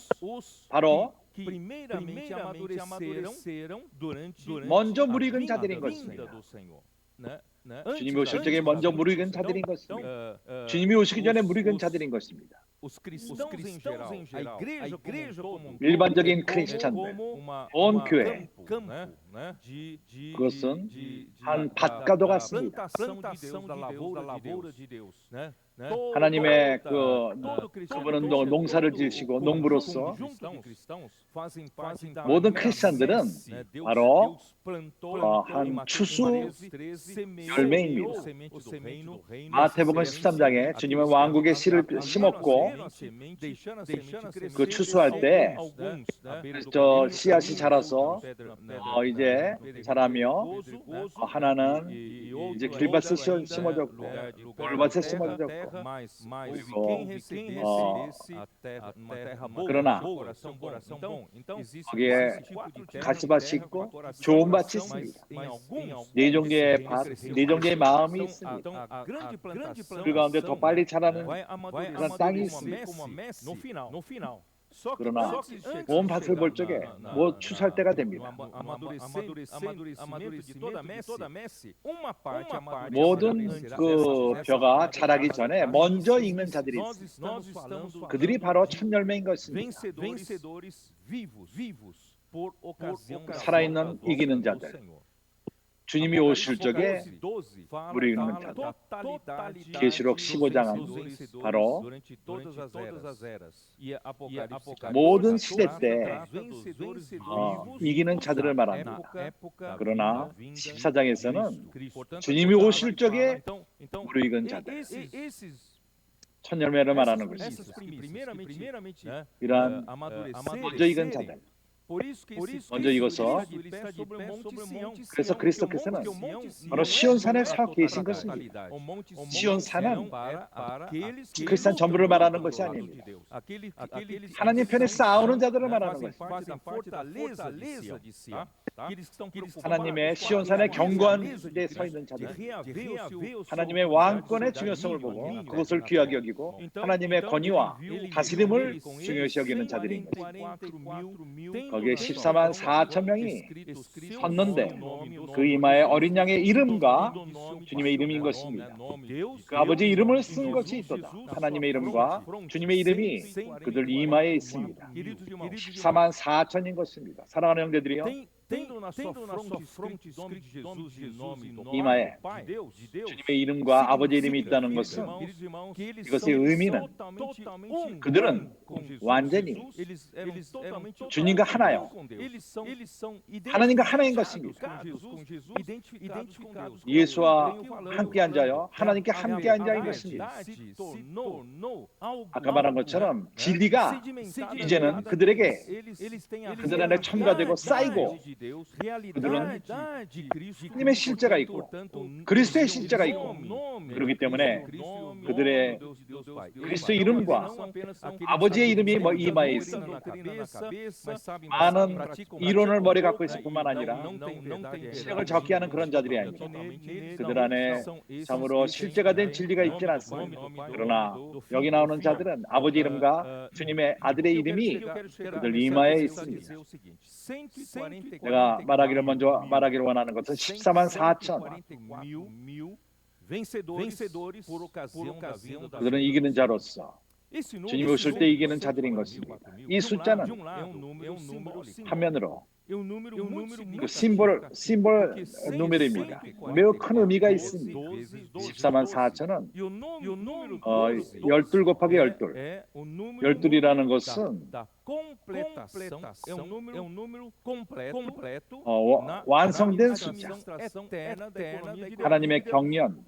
바로 먼저 무익은 자들인 것입니다. 주님이 오실 적에 먼저 무익은 자들인 것입니다. 주님이 오시기 전에 무익은 자들인 것입니다. 일반적인 크리스찬들, 온 교회, 그것은 한 밭과도 같습니다. 하나님의 그분은 농사를 지으시고 농부로서 모든 크리스찬들은 바로 한 추수 열매입니다. 마태복음 13장에 주님은 왕국의 씨를 심었고 그 추수할 때 저 씨앗이 자라서 이제 자라며 하나는 이제 길밭에 심어졌고 돌밭에 심어졌고 그리고 그러나 거기에 가시밭이 있고 좋은 밭이 있습니다. 네 종류의 밭, 네 종류의 마음이 있습니다. 그 가운데 더 빨리 자라는 그런 땅이 있습니다. 그러나 온 밭을 볼 적에 뭐 추수할 때가 됩니다. 모든 그 벼가 자라기 전에 먼저 익는 자들이 있습니다. 그들이 바로 첫 열매인 것입니다. 살아있는 이기는 자들, 주님이 오실 적에 무익는 자들. 계시록 15장은 바로 모든 시대 때 이기는 자들을 말합니다. 그러나 14장에서는 주님이 오실 적에 무익은 자들, 첫 열매를 말하는 것입니다. 이러한 먼저 익은 자들, 먼저 익어서 그래서 그리스도께서는 바로 시온산에 서 계신 것입니다. 시온산은 크리스찬 전부를 말하는 것이 아닙니다. 하나님 편에 싸우는 자들을 말하는 것입니다. 하나님의 시온산에 견고한 데 서 있는 자들, 하나님의 왕권의 중요성을 보고 그것을 귀하게 여기고 하나님의 권위와 다스림을 중요시 여기는 자들인 것입니다. 거기에 14만 4천 명이 섰는데 그 이마에 어린 양의 이름과 주님의 이름인 것입니다. 그 아버지 이름을 쓴 것이 있도다. 하나님의 이름과 주님의 이름이 그들 이마에 있습니다. 14만 4천인 것입니다. 사랑하는 형제들이요, 이마에 주님의 이름과 아버지 이름이 있다는 것은 이것의 의미는 그들은 완전히 주님과 하나요. 하나님과 하나인 것입니다. 예수와 함께한 자요, 하나님께 함께한 자인 것입니다. 아까 말한 것처럼 진리가 이제는 그들 안에 첨가되고 쌓이고 그들은 하나님의 실제가 있고 그리스도의 실제가 있고 그렇기 때문에 그들의 그리스도 이름과 아버지의 이름이 이마에 있습니다. 많은 이론을 머리에 갖고 있을 뿐만 아니라 실력을 적게 하는 그런 자들이 아닙니다. 그들 안에 참으로 실제가 된 진리가 있진 않습니다. 그러나 여기 나오는 자들은 아버지 이름과 주님의 아들의 이름이 그들 이마에 있습니다. 내가 먼저 말하기를 원하는 것은 14만 4천 그들은 이기는 자로서 주님이 오실 때 이기는 자들인 것입니다. 이 숫자는 한면으로 그 심볼 누메르입니다. 매우 큰 의미가 있습니다. 14만 4천은 12 곱하기 12. 12이라는 것은 완성된 숫자. 하나님의 경륜,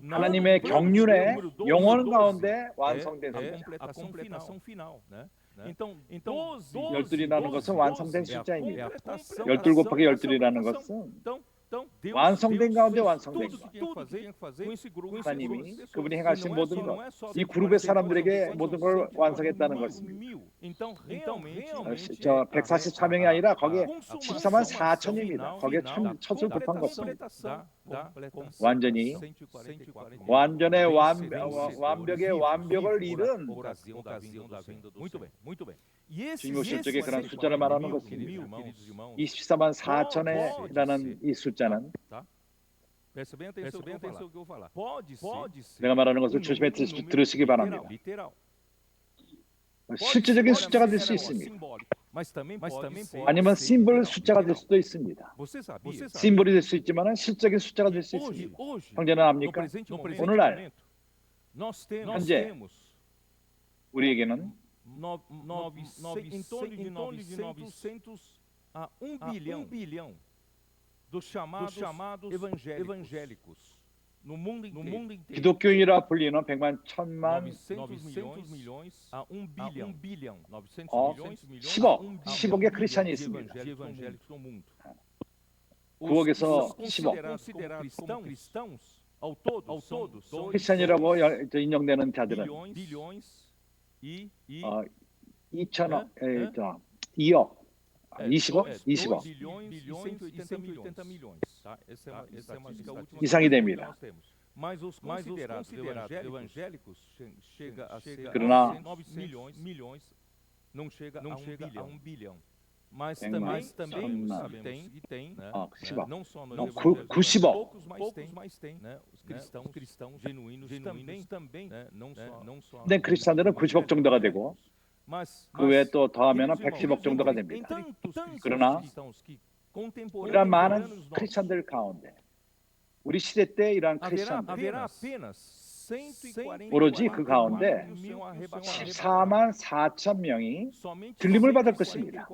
하나님의 경륜의 영원 가운데 완성된 숫자. 12이라는 것은 완성된 숫자입니다. 12 곱하기 12이라는 것은 완성된 가운데 완성된 것. 하나님이 그분이 행하신 모든 것, 이 그룹의 사람들에게 모든 걸 완성했다는 것입니다. 저 144명이 아니라 거기에 14만 4천입니다. 거기에 첫을 곱한 것입니다. 완전히 완전의 완벽의 완벽을 이룬 주님 오실 적에 그런 숫자를 말하는 것입니다. 24만 4천이라는 이 숫자는 내가 말하는 것을 조심해 들으시기 바랍니다. 실제적인 숫자가 될 수 있습니다. 아니면 심볼 숫자가 될 수도 있습니다. 심볼이 될 수 있지만 실적인 숫자가 될 수 있습니다. 형제는 압니까? 오늘날 현재 우리에게는 bilhão dos chamados evangélicos no mundo inteiro. 기독교인이라 불리는 100만, 1000만, 10억, 10억의 크리스찬이 있습니다. 9억에서 10억. 크리스찬이라고 인정되는 자들은 2천억, 2억, 20억 이상이 됩니다. 그러나 90억 근데 크리스찬들은 90억 정도가 되고 그 외에 또 더하면 110억 정도가 됩니다. 그러나 이러한 많은 크리스찬들 가운데 우리 시대 때 이러한 크리스찬들 오로지 그 가운데 14만 4천 명이 들림을 받을 것입니다.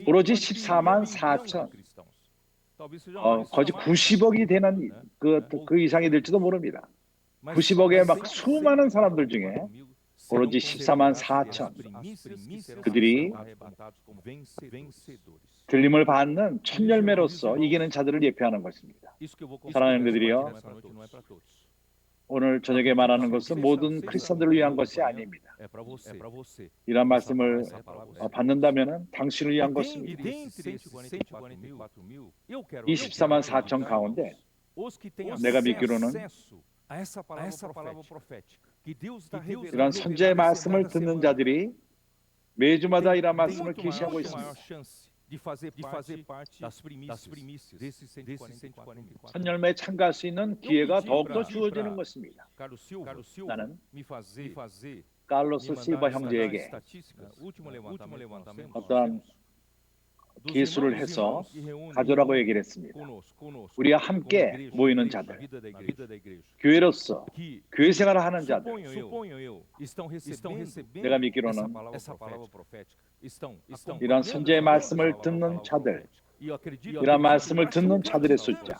오로지 14만 4천 거의 90억이 되는 그 이상이 될지도 모릅니다. 90억의 막 수많은 사람들 중에 오로지 14만 4천 그들이 들림을 받는 첫 열매로서 이기는 자들을 예표하는 것입니다. 사랑하는 형제들이여, 오늘 저녁에 말하는 것은 모든 크리스천들을 위한 것이 아닙니다. 이런 말씀을 받는다면 당신을 위한 것입니다. 24만 4천 가운데 내가 믿기로는 이런 선지의 말씀을 듣는 자들이 매주마다 이런 말씀을 계시하고 있습니다. 첫 열매에 참가할 수 있는 기회가 더욱더 주어지는 것입니다. 나는 칼로스 실바 형제에게 어떠한 기술을 해서 가져라고 얘기를 했습니다. 우리와 함께 모이는 자들, 교회로서 교회 생활을 하는 자들, 내가 믿기로는 이런 선지의 말씀을 듣는 자들, 이런 말씀을 듣는 자들의 숫자,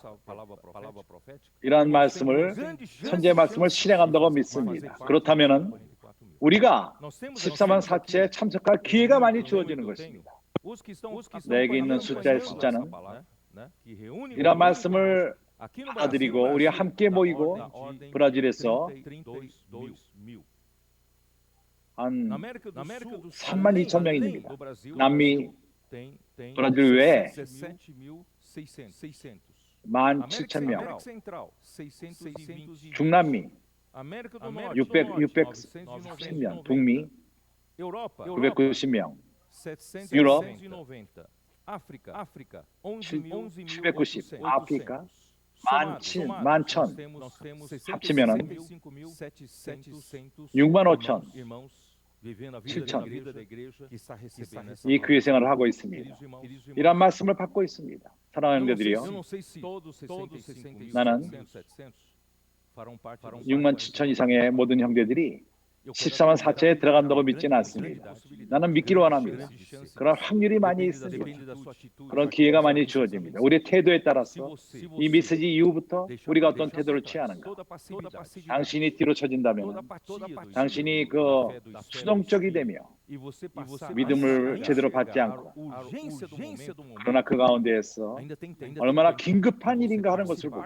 이런 말씀을 선지의 말씀을 실행한다고 믿습니다. 그렇다면은 우리가 14만 4천에 참석할 기회가 많이 주어지는 것입니다. 내게 있는 숫자의 숫자는 이런 말씀을 받아들이고 우리 함께 모이고 브라질에서 한 32,000명이 됩니다. 남미 브라질 외에 17,000명, 중남미 630명, 북미 990명, 유럽 790, 아프리카 11,000 합치면은 65,000, 7,000 이 교회 생활을 하고 있습니다. 이런 말씀을 받고 있습니다. 사랑하는 형제들이요, 나는 67,000 이상의 모든 형제들이 14만 4천에 들어간다고 믿지는 않습니다. 나는 믿기를 원합니다. 그런 확률이 많이 있습니다. 그런 기회가 많이 주어집니다. 우리의 태도에 따라서 이 메시지 이후부터 우리가 어떤 태도를 취하는가. 당신이 뒤로 처진다면 당신이 수동적이 되며 믿음을 제대로 받지 않고, 그러나 그 가운데에서 얼마나 긴급한 일인가 하는 것을 보고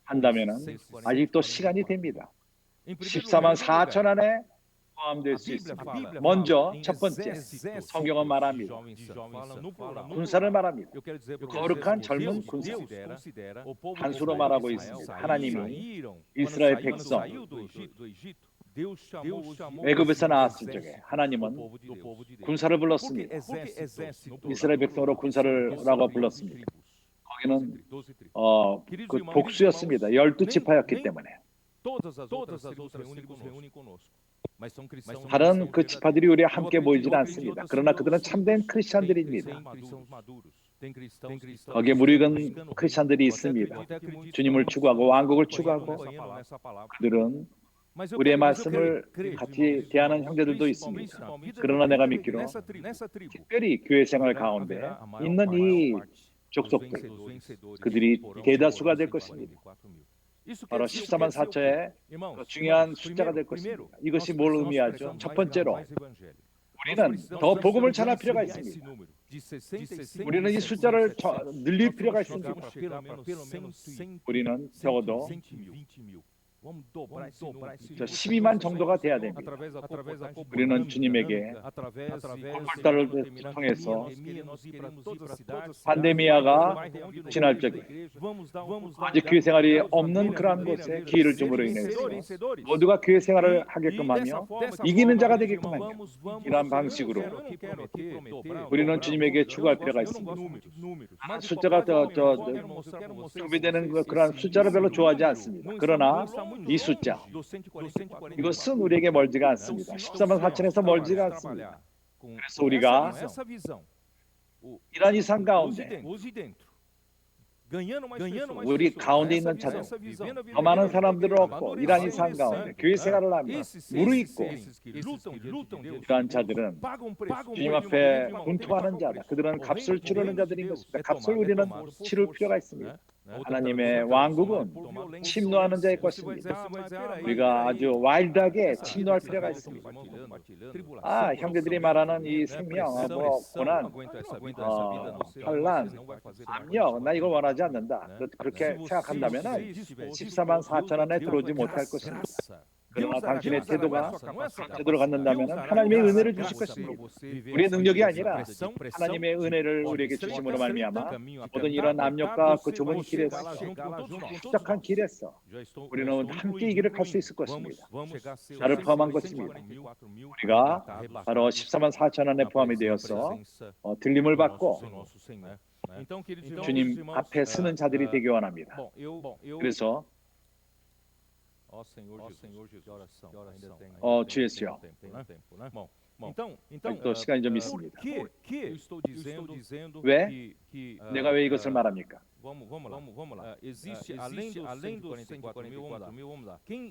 한다면 아직도 시간이 됩니다. 14만 4천 안에 포함될 수 있습니다. 먼저 첫 번째, 성경은 말합니다. 군사를 말합니다. 거룩한 젊은 군사, 단수로 말하고 있습니다. 하나님이 이스라엘 백성 애굽에서 나왔을 적에 하나님은 군사를 불렀습니다. 이스라엘 백성으로 군사를라고 불렀습니다. 거기는 그 복수였습니다. 12지파였기 때문에. 다른 그 지파들이 우리와 함께 모이지는 않습니다. 그러나 그들은 참된 크리스천들입니다. 거기에 무리익은 크리스천들이 있습니다. 주님을 추구하고 왕국을 추구하고, 그들은 우리의 말씀을 같이 대하는 형제들도 있습니다. 그러나 내가 믿기로 특별히 교회 생활 가운데 있는 이 족속들, 그들이 대다수가 될 것입니다. 바로 14만 4천의 중요한 숫자가 될 것입니다. 이것이 뭘 의미하죠? 첫 번째로 우리는 더 복음을 전할 필요가 있습니다. 우리는 이 숫자를 늘릴 필요가 있습니다. 우리는 적어도 12만 정도가 돼야 됩니다. 우리는 주님에게 꿀달을 통해서 판데미아가 지날 적에 아직 교회 생활이 없는 그러한 곳에 기회를 줌으로 인해서 모두가 교회 생활을 하게끔 하며 이기는 자가 되게끔 하며, 이러한 방식으로 우리는 주님에게 추구할 필요가 있습니다. 숫자가 소비되는 그런 숫자를 별로 좋아하지 않습니다. 그러나 이 숫자, 이것은 우리에게 멀지가 않습니다. 14만 4천에서 멀지가 않습니다. 그래서 우리가 이러한 이상 가운데 우리 가운데 있는 자들, 더 많은 사람들을 얻고 이러한 이상 가운데 교회 생활을 하며 무르익고 이러한 자들은 주님 앞에 분투하는 자다. 그들은 값을 치르는 자들인 것입니다. 값을 우리는 치를 필요가 있습니다. 하나님의 왕국은 침노하는 자의 것입니다. 우리가 아주 와일드하게 침노할 필요가 있습니다. 형제들이 말하는 이 생명, 고난, 환난, 압력, 나 이걸 원하지 않는다. 그렇게 생각한다면 14만 4천 안에 들어오지 못할 것입니다. 그러나 당신의 태도가 제대로 갖는다면 하나님의 은혜를 주실 것입니다. 우리의 능력이 아니라 하나님의 은혜를 우리에게 주심으로 말미암아 모든 이런 압력과 그 좁은 길에서, 축적한 길에서 우리는 함께 이 길을 갈 수 있을 것입니다. 나를 포함한 것입니다. 우리가 바로 14만 4천 안에 포함이 되어서 들림을 받고 주님 앞에 서는 자들이 되기 원합니다. 그래서 주 예수요, 또 시간이 좀 있습니다. 왜? 내가 왜 이것을 말합니까?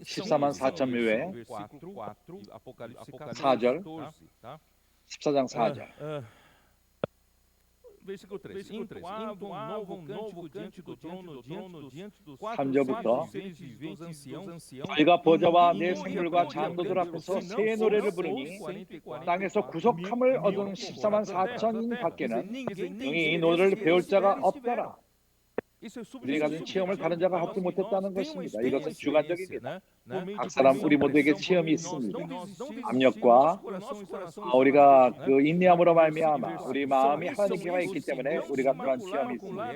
14만 4천 외에 4절, 14장 4절. Versículo 3. Entoavam um novo cântico diante dos 3절부터 seres viventes dos anciãos. 저희가 보좌와 내 생물과 장로들 앞에서 새 노래를 부르니 땅에서 구속함을 얻은 14만 4천인 밖에는 능히 이 노래를 배울 자가 없더라. 우리 가진 체험을 다른 자가 갖지 못했다는 것입니다. 이것은 주관적입니다. 각 사람 우리 모두에게 체험이 있습니다. 압력과 우리가 그 인내함으로 말미암아 우리 마음이 하나님께와 있기 때문에 우리가 그런 체험이 있습니다.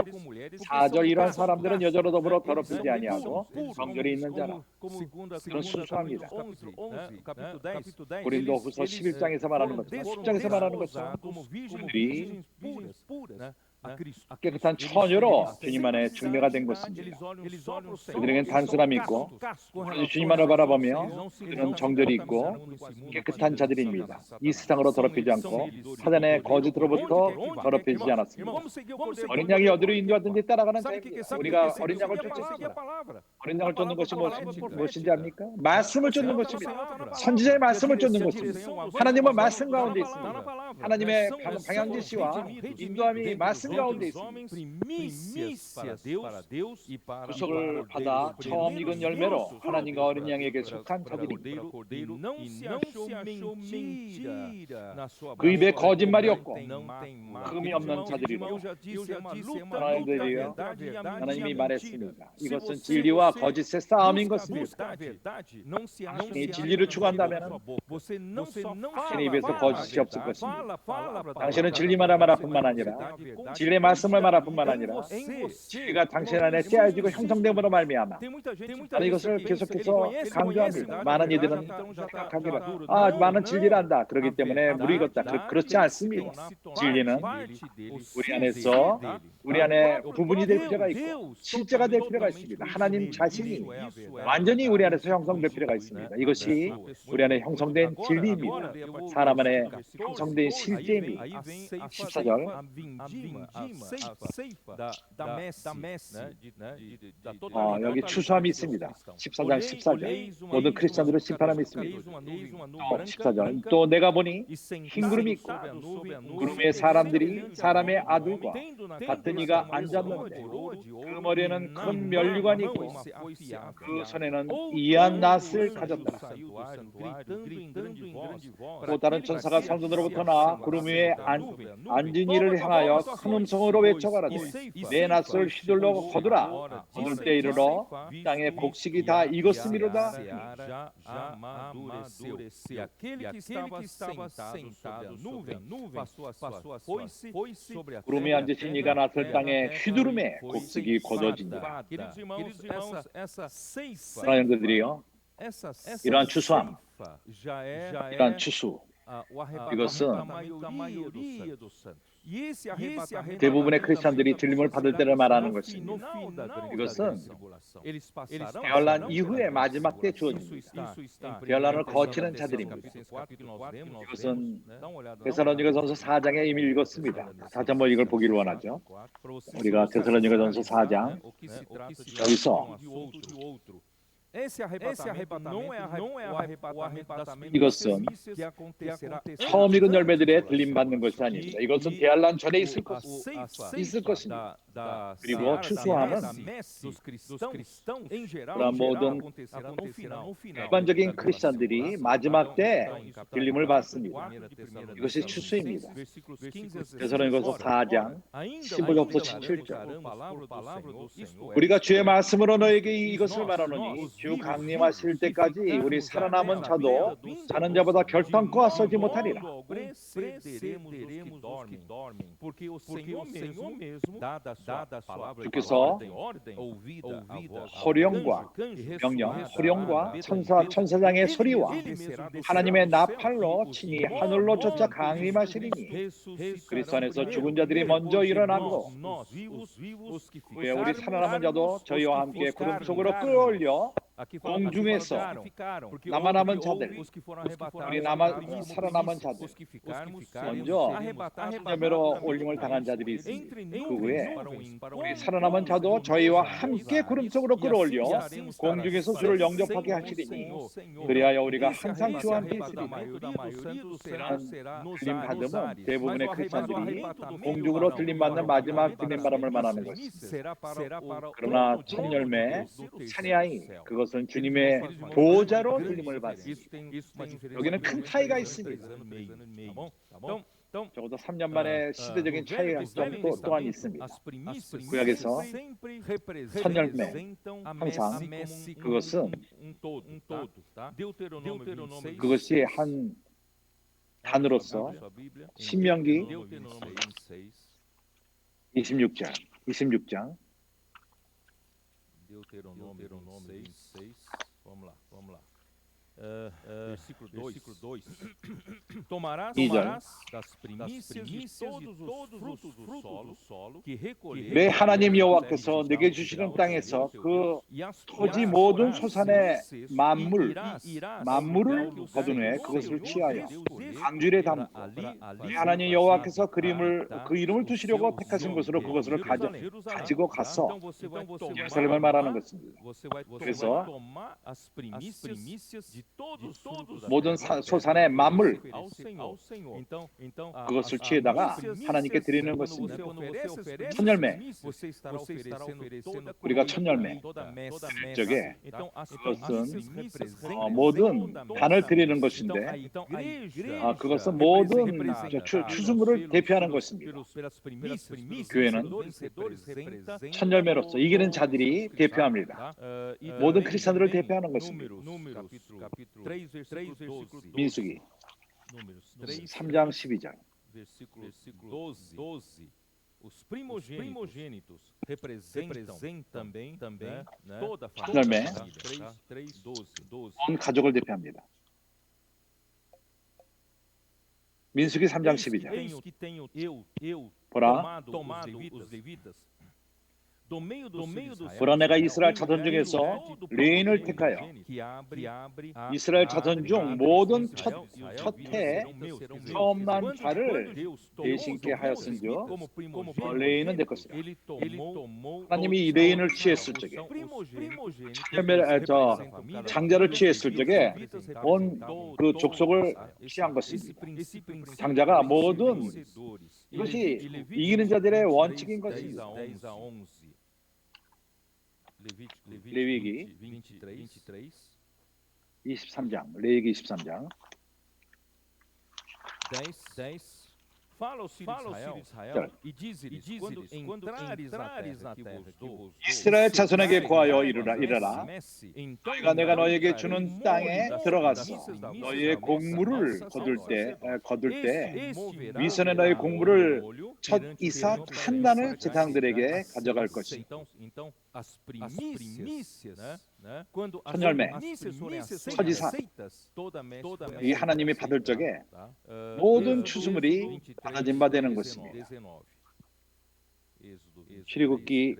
4절 이러한 사람들은 여자로 더불어 더럽히지 아니하고 정결이 있는 자라. 그런 순수합니다. 고린도후서 11장에서 말하는 것처럼 10장에서 말하는 것처럼 그들이 깨끗한 처녀로 주님 안에 중매가 된 것입니다. 그들에겐 단순함이 있고 주님만을 바라보며 그들은 정절이 있고 깨끗한 자들입니다. 이 세상으로 더럽히지 않고 사단의 거짓으로부터 더럽히지 않았습니다. 어린 양이 어디로 인도하든지 따라가는 자입니다. 우리가 어린 양을 쫓습니다. 어린 양을 쫓는 것이 무엇인지 압니까? 말씀을 쫓는 것입니다. 선지자의 말씀을 쫓는 것입니다. 하나님은 말씀 가운데 있습니다. 하나님의 방향지시와 인도함이 말씀 가운데 있습니다. 구속을 받아 처음 익은 열매로 하나님과 어린 양에게 속한 자들입니다. 그 입에 거짓말이 없고 흠이 없는 자들이로 하나님이 말했습니다. 이것은 진리와 거짓의 싸움인 것입니다. 당신이 진리를 추구한다면 당신의 입에서 거짓이 없을 것입니다. 당신은 진리만 말할 뿐만 아니라 진리의 말씀을 말할 뿐만 아니라 진리가 당신 안에 째어지고 형성됨으로 말미암아 나는 이것을 계속해서 강조합니다. 많은 이들은 생각하기를 많은 진리를 안다. 그렇기 때문에 무리겠다. 그렇지 않습니다. 진리는 우리 안에서 우리 안에 부분이 될 필요가 있고 실제가 될 필요가 있습니다. 하나님 자신이 완전히 우리 안에서 형성될 필요가 있습니다. 이것이 우리 안에 형성된 진리입니다. 사람 안에 형성된 실제입니다. 14절 여기 추수함이 있습니다. 14장 14절 모든 크리스천들은 심판함이 있습니다. 14절 또 내가 보니 흰 구름이 있고 구름 위에 사람들이 사람의 아들과 같은 이가 앉았는데 그 머리에는 큰 면류관이 있고 그 손에는 이한 낫을 가졌다. 또 다른 천사가 성전으로부터 나와 구름 위에 앉은 이를 향하여 큰 음성으로 외쳐가라되 내 낫을 휘둘러 거두라. 거둘 때 이르러 땅의 곡식이 다 익었음이로다. 구름에 앉으신 이가 낫을 땅에 휘두름에 곡식이 거둬진다. 사랑하는 분들이요, 이러한 추수함, 이러한 추수, 이것은 대부분의 크리스천들이 들림을 받을 때를 말하는 것입니다. 이것은 대환란 이후의 마지막 때 주어집니다. 대환란을 거치는 자들입니다. 이것은 데살로니가전서 4장에 이미 읽었습니다. 다시 한번 이걸 보기를 원하죠. 우리가 데살로니가전서 4장 여기서 이것은 처음 익은 열매들의 들림받는 것이 아닙니다. 이것은 대환란 전에 있을 것입니다. 그리고 추수함은 그런 모든 일반적인 크리스천들이 마지막 때 들림을 받습니다. 이것이 추수입니다. 데살로니가서 4장 15절부터 17절 우리가 주의 말씀으로 너에게 이것을 말하노니 주 강림하실 때까지 우리 살아남은 자도 자는 자보다 결단코 서지 못하리라. 주께서 호령과 명령, 호령과 천사장의 소리와 하나님의 나팔로 친히 하늘로 쫓아 강림하시리니 그리스도 안에서 죽은 자들이 먼저 일어나고 후에 우리 살아남은 자도 저희와 함께 구름 속으로 끌어올려 공중에서 남아남은 자들, 우리 살아남은 자들, 먼저 천열매로 올림을 당한 자들이 있습니다. 그 후에 우리 살아남은 자도 저희와 함께 구름 속으로 끌어올려 공중에서 주를 영접하게 하시리니 그리하여 우리가 항상 주와 함께 있으리라. 들림 받음은 대부분의 크리스천들이 공중으로 들림받는 마지막 들림바람을 말하는 것입니다. 그러나 첫 열매 사니아이, 그것은 주님의 보호자로 들림을 받습니다. 여기는 큰 차이가 있습니다. 적어도 3년 만에 시대적인 차이가 또한 있습니다. 구약에서 첫 열매, 항상 그것이 한 단으로서 신명기 26장 versículo 2. Tomarás 2절. das primícias de todos os frutos do solo que recolher. 내 하나님 여호와께서 내게 주시는 땅에서 그 토지 모든 소산의 만물을 거둔 후에 그것을 취하여 강주일에 담고 내 하나님 여호와께서 그 이름을 두시려고 택하신 곳으로 그것을 가지고 가서 예루살렘을 말하는 것입니다. 그래서 모든 소산의 만물 그것을 취해다가 하나님께 드리는 것입니다. 첫 열매, 우리가 첫 열매 저게 그것은 모든 단을 드리는 것인데 그것은 모든 추수물을 대표하는 것입니다. 교회는 첫 열매로서 이기는 자들이 대표합니다. 모든 크리스천들을 대표하는 것입니다. 민수기 3장 12절. Os primogênitos representam também toda a 열매, família. 3:12. 온 가족을 대표합니다. 민수기 3장 12절. Eis que tenho eu 보라, tomado os levitas 보라 내가 이스라엘 자손 중에서 레인을 택하여 이스라엘 자손 중 모든 첫 해에 처음 난 자를 대신케 하였은즉 레인은 내 것이라. 하나님이 이 레인을 취했을 적에 장자를 취했을 적에 온 그 족속을 취한 것입니다. 장자가 모든 이것이 이기는 자들의 원칙인 것입니다. 레위기 23장, 레위기 23장. Fala aos filhos de Israel e diz-lhes, quando entrares na terra que vos 이스라엘 자손에게 구하여 이르라. 너희가 내가 너에게 주는 땅에 들어가서 너희의 곡물을 거둘 때 위선의 너희 곡물을 첫 이삭 한 단을 제사장들에게 가져갈 것이니 첫 열매, 첫 이삭 이 하나님이 받을 적에 모든 추수물이 받아진 바 되는 것입니다. 출애굽기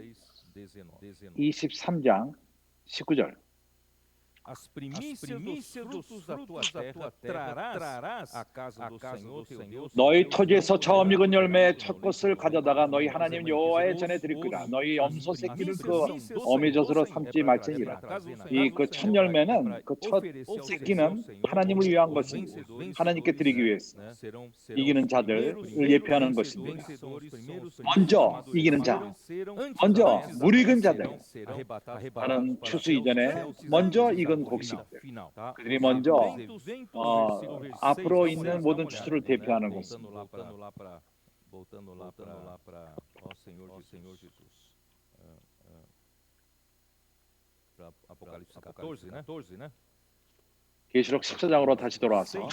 23장 19절. As primícias dos frutos da tua terra trarás à casa do Senhor teu Deus. 너희 토지에서 처음 익은 열매의 첫 것을 가져다가 너희 하나님 여호와의 전에 드릴 거라. 너희 염소 새끼를 그 어미 젖으로 삼지 말지니라. 이 그 첫 열매는 그 첫 새끼는 하나님을 위한 것이고 하나님께 드리기 위해서 이기는 자들을 예표하는 것입니다. 먼저 이기는 자, 먼저 무익은 자들, 나는 추수 이전에 먼저 익은 곡식들, 그들이 먼저 앞으로 있는 모든 추수를 대표하는 것입니다. Voltando lá para ó Senhor Jesus. Para Apocalipse 14, né? 계시록 14장으로 다시 돌아와서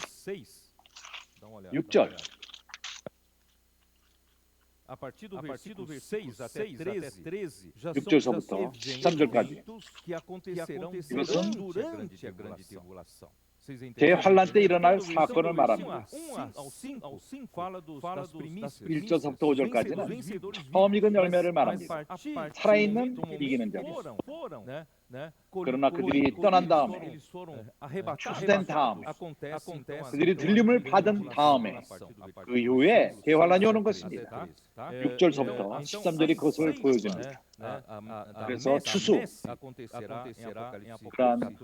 6절. A partir do versículo 6 até 13, já 6절서부터 13절까지 que acontecerão 이것은 durante a grande tribulação. 대환란 때 일어날 사건을 말합니다. Fala das primícias. 1절서부터 5절까지는 처음 익은 열매를 말합니다. 살아있는 이기는 자들. 그러나 그들이 떠난 다음에, 추수된 다음에, 그들이 들림을 받은 다음에, 그 이후에 대환란이 오는 것입니다. 6절서부터 13절이 그것을 보여줍니다. 그래서 추수, 그러한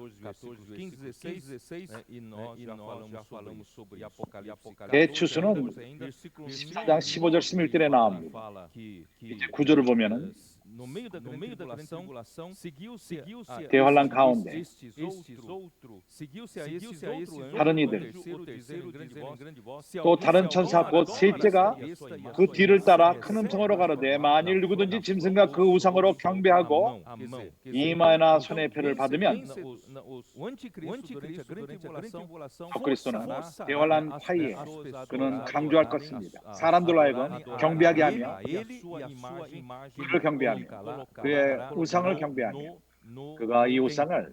대추수는 14장 15절 16절에 나옵니다. 이제 9절을 보면은 대환란 가운데 다른 이들, 또 다른 천사 곧 셋째가 그 뒤를 따라 큰 음성으로 가로되 만일 누구든지 짐승과 그 우상으로 경배하고 이마나 손에 표를 받으면 그리스도는 대환란 파이에 그는 강조할 것입니다. 사람들로 하여금 경배하게 하며 그를 경배하며 그의 우상을 경배하며 그가 이 우상을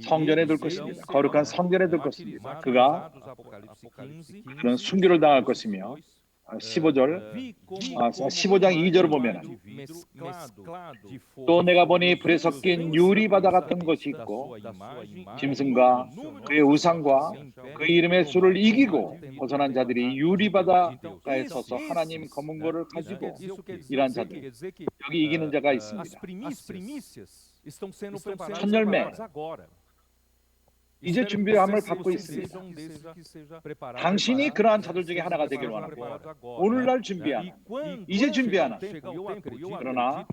성전에 둘 것입니다. 거룩한 성전에 둘 것입니다. 그는 순교를 당할 것이며 15장 2절을 보면 또 내가 보니 불에 섞인 유리바다 같은 것이 있고 짐승과 그의 우상과 그 이름의 수를 이기고 벗어난 자들이 유리바다가에 서서 하나님 검은 고를 가지고 일한 자들, 여기 이기는 자가 있습니다. 첫 열매, 이제 준비함을 받고 있습니다. 당신이 그러한 자들 중에 하나가 되기를 원하고 오늘날 준비하는, 이제 준비하는, 그러나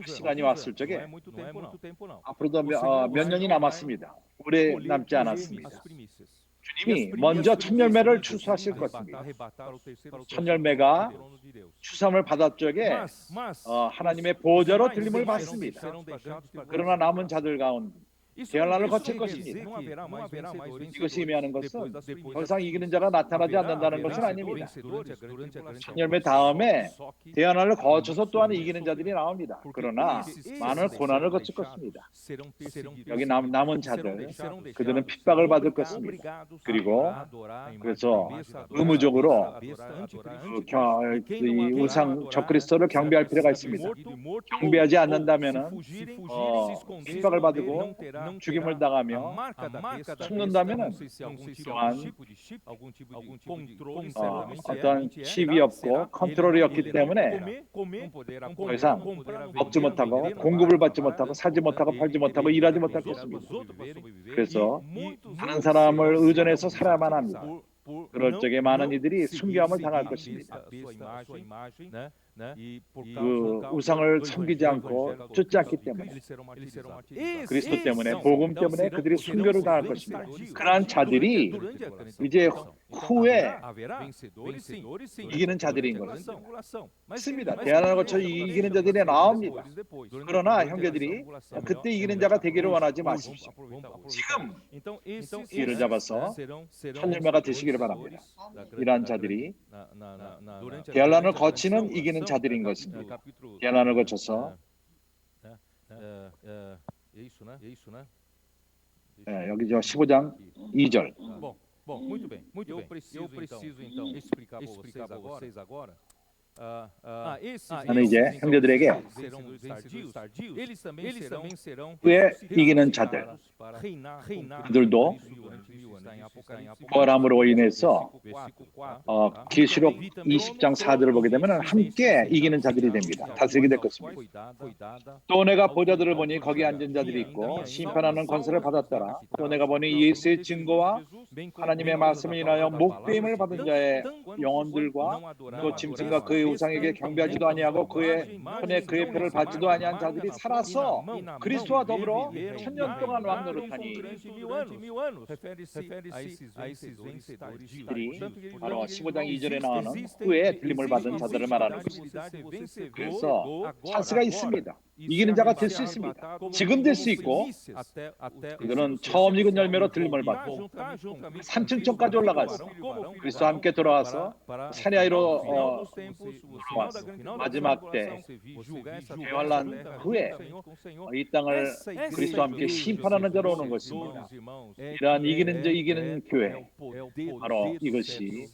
시간이 왔을 적에 앞으로도 몇 년이 남았습니다. 오래 남지 않았습니다. 주님이 먼저 첫 열매를 추수하실 것입니다. 첫 열매가 추수함을 받았 적에 하나님의 보좌로 들림을 받습니다. 그러나 남은 자들 가운데 대환란을 거칠 것입니다. 이것이 의미하는 것은 더 이상 이기는 자가 나타나지 않는다는 것은 아닙니다. 첫 열매 다음에 대환란을 거쳐서 또한 이기는 자들이 나옵니다. 그러나 많은 고난을 거칠 것입니다. 여기 남은 자들, 그들은 핍박을 받을 것입니다. 그리고 그래서 의무적으로 이 우상 적그리스도를 경배할 필요가 있습니다. 경배하지 않는다면은 핍박을 받고 죽임을 당하며 죽는다면은 또한 어떤 칩이 없고 컨트롤이 없기 때문에 더 이상 먹지 못하고 공급을 받지 못하고 사지 못하고 팔지 못하고 일하지 못할 것입니다. 그래서 다른 사람을 의존해서 살아야만 합니다. 그럴 적에 많은 이들이 순교함을 당할 것입니다. 그 우상을 섬기지 않고 쫓지 않기 때문에, 그리스도 때문에, 복음 때문에 그들이 순교를 당할 것입니다. 그러한 자들이 이제 후에 이기는 자들인 것은 맞습니다. 대환란을 거쳐 이기는 자들이 나옵니다. 그러나 형제들이 그때 이기는 자가 되기를 원하지 마십시오. 지금 기회를 잡아서 첫 열매가 되시기를 바랍니다. 이러한 자들이 대환란을 거치는 이기는 자들인 것입니다. 대환란을 거쳐서 여기 15장 2절. 나는 이제 형제들에게 후에 이기는 자들, 그들도 부활함으로 인해서 계시록 20장 4절을 보게 되면 함께 이기는 자들이 됩니다. 다스리게 될 것입니다. 또 내가 보좌들을 보니 거기 앉은 자들이 있고 심판하는 권세를 받았더라. 또 내가 보니 예수의 증거와 하나님의 말씀을 인하여 목배임을 받은 자의 영혼들과 또 짐승과 그의 우상에게 경배하지도 아니하고 그의 손에 그의 표를 받지도 아니한 자들이 살아서 그리스도와 더불어 천년 동안 왕노릇하니, 이들이 바로 15장 2절에 나오는 후에 들림을 받은 자들을 말하는 것입니다. 그래서 찬스가 있습니다. 이기는 자가 될 수 있습니다. 지금 될 수 있고, 그들은 처음 익은 열매로 들림을 받고 산층천까지 올라가서 그리스도와 함께 돌아와서 사내아이로 마지막 때 대환란 후에 이 땅을 그리스도와 함께 심판하는 자로 오는 것입니다. 이러한 이기는 교회, 바로 이것이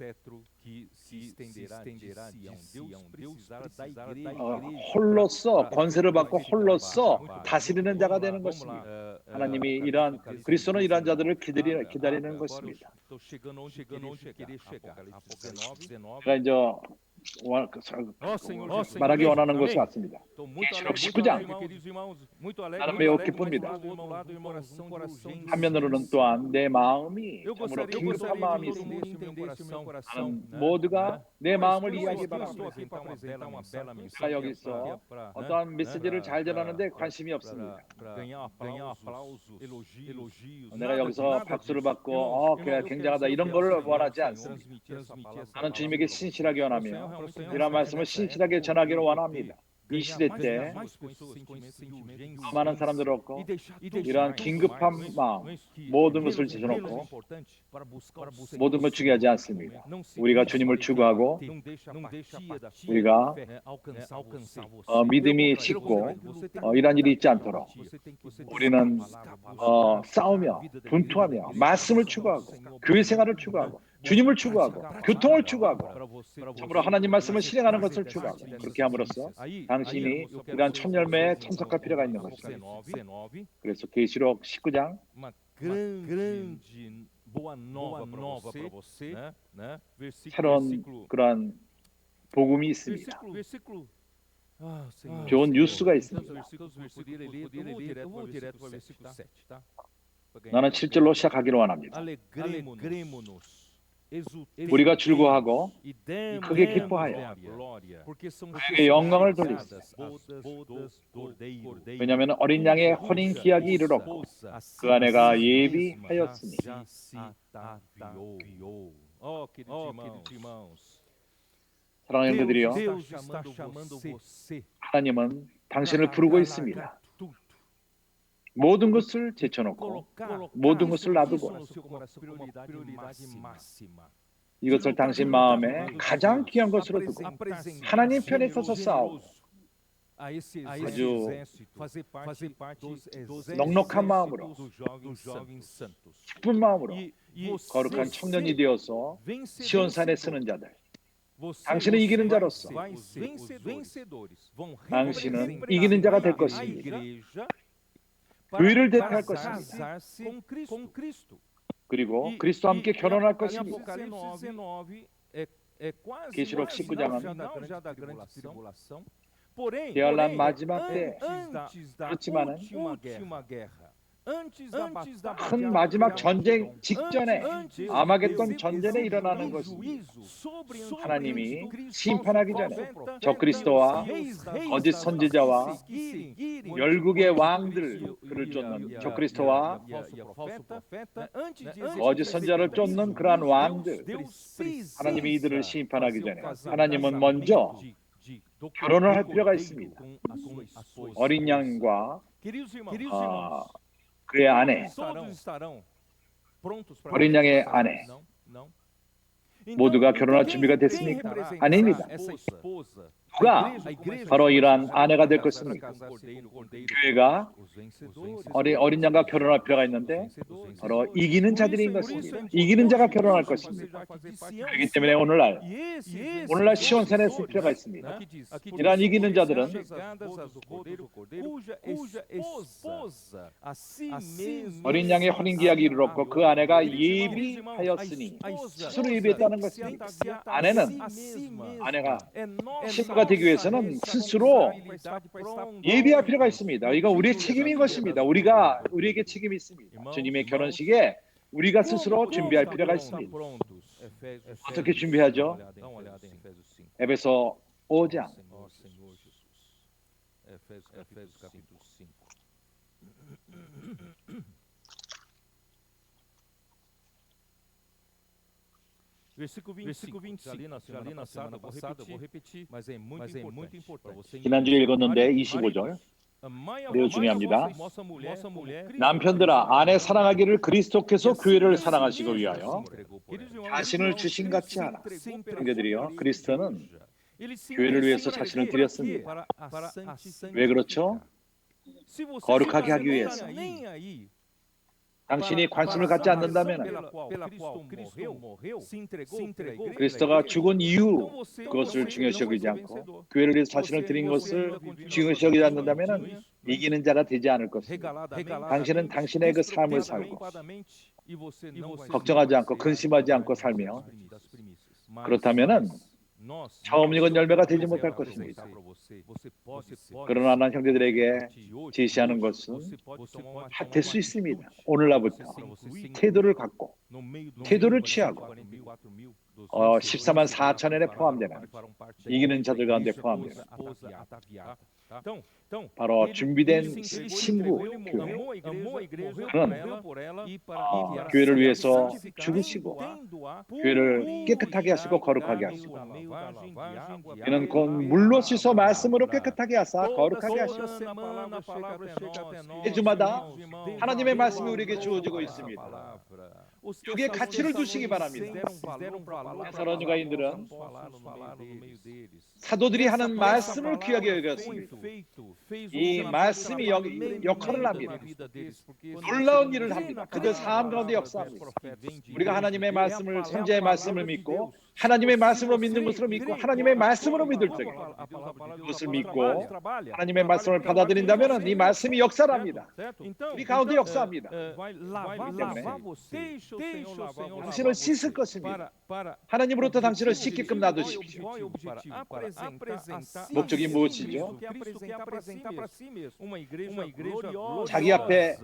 홀로서 권세를 받고 않고 홀로서 다스리는 자가 되는 것입니다. 하나님이 이러한 그리스도는 이러한 자들을 기다리는 것입니다. 제가 이제 말하기 원하는 것이 왔습니다. 계시록 19장 나는 매우 기쁩니다. 한면으로는 또한 내 마음이 참으로 긴급한 마음이 있습니다. 나는 모두가 내 마음을 이해하기 바랍니다. 제가 여기서 어떠한 메시지를 잘 전하는데 관심이 없습니다. 내가 여기서 박수를 받고 그래 굉장하다 이런 걸 원하지 않습니다. 나는 주님에게 신실하게 원하며 이런 말씀을 신실하게 전하기를 원합니다. 이 시대 때 많은 사람들 없고 이러한 긴급한 마음 모든 것을 제쳐놓고 모든 걸 중요하지 않습니다. 우리가 주님을 추구하고 우리가 믿음이 식고 이러한 일이 있지 않도록 우리는 싸우며 분투하며 말씀을 추구하고 교회 생활을 추구하고 주님을 추구하고 교통을 추구하고 참으로 하나님 말씀을 실행하는 것을 추구하고 그렇게 함으로써 당신이 이러한 첫 열매에 참석할 필요가 있는 것입니다. 그래서 계시록 19장 새로운 그러한 복음이 있습니다. 좋은 뉴스가 있습니다. 나는 7절로 시작하기를 원합니다. 우리가 즐거워하고 크게 기뻐하여 그에게 영광을 돌리시다. 왜냐하면 어린 양의 혼인 기약이 이르렀고 그 아내가 예비하였으니. 사랑하는 형제들이여, 하나님은 당신을 부르고 있습니다. 모든 것을 제쳐놓고 모든 것을 놔두고 이것을 당신 마음에 가장 귀한 것으로 두고 하나님 편에 서서 싸우고 아주 넉넉한 마음으로 기쁜 마음으로 거룩한 청년이 되어서 시온산에 쓰는 자들, 당신은 이기는 자로서 당신은 이기는 자가 될 것입니다. 의를 대표할 것입니다. 그리고 그리스도와 함께 결혼할 것입니다. 계시록 19장은 대환란 마지막 때 그렇지만은 큰 마지막 전쟁 직전에 아마겟돈 전쟁에 일어나는 것입니다. 하나님이 심판하기 전에 적그리스도와 거짓 선지자와 열국의 왕들을 쫓는 적그리스도와 거짓 선지자를 쫓는 그러한 왕들, 하나님이 이들을 심판하기 전에 하나님은 먼저 결혼을 할 필요가 있습니다. 어린 양과 그의 아내, 어린 양의 아내 모두가 결혼할 준비가 됐습니까? 아닙니다. 누가 바로 이러한 아내가 될 것입니까? 교회가 어린 양과 결혼할 필요가 있는데 바로 이기는 자들인 것입니다. 이기는 자가 결혼할 것입니다. 그렇기 때문에 오늘날 시온산에 쓸 필요가 있습니다. 이러한 이기는 자들은 어린 양의 혼인계약이 이르렀고 그 아내가 예비하였으니 스스로 예비했다는 것입니다. 아내가 신부가 되기 위해서는 스스로 예비할 필요가 있습니다. 이거 우리의 책임인 것입니다. 우리에게 책임이 있습니다. 주님의 결혼식에 우리가 스스로 준비할 필요가 있습니다. 어떻게 준비하죠? 에베소 5장 지난주에 읽었는데 25절 매우 중요합니다. 남편들아 아내 사랑하기를 그리스도께서 교회를 사랑하시고 위하여 자신을 주신 같이 하라. 형제들이여, 그리스도는 교회를 위해서 자신을 드렸습니다. 왜 그렇죠? 거룩하게 하기 위해서. 당신이 관심을 갖지 않는다면 그리스도가 죽은 이유 그것을 중요시 여기지 않고 교회를 위해서 자신을 드린 것을 중요시 여기지 않는다면 이기는 자가 되지 않을 것입니다. 당신은 당신의 그 삶을 살고 걱정하지 않고 근심하지 않고 살며 그렇다면은 처음 익은 열매가 되지 못할 것입니다. 그러나 난 형제들에게 제시하는 것은 될 수 있습니다. 오늘날부터 태도를 갖고 태도를 취하고 14만 4천엔에 포함되는 이기는 자들 가운데 포함되는 바로 준비된 신부 교회. 그는 교회를 위해서 죽으시고 교회를 깨끗하게 하시고 거룩하게 하시고 이는 곧 물로 씻어 말씀으로 깨끗하게 하사 거룩하게 하시고 매주마다 하나님의 말씀이 우리에게 주어지고 있습니다. 여기에 가치를 두시기 바랍니다. 사랑하는 사도들이 하는 말씀을 귀하게 여겼습니다. 이 말씀이 역할을 합니다. 놀라운 일을 합니다. 그들 삶 가운데 역사합니다. 우리가 하나님의 말씀을 선지자의 말씀을 믿고 하나님의 말씀으로 믿는 것으로 믿고 하나님의 말씀으로 믿을 적에 그것을 믿고 하나님의 말씀을 받아들인다면 이 말씀이 역사를 합니다. 우리 가운데 역사합니다. 때문에 당신을 씻을 것입니다. 하나님으로부터 당신을 씻게끔 놔두십시오. 목적이 무엇이죠? 자기 앞에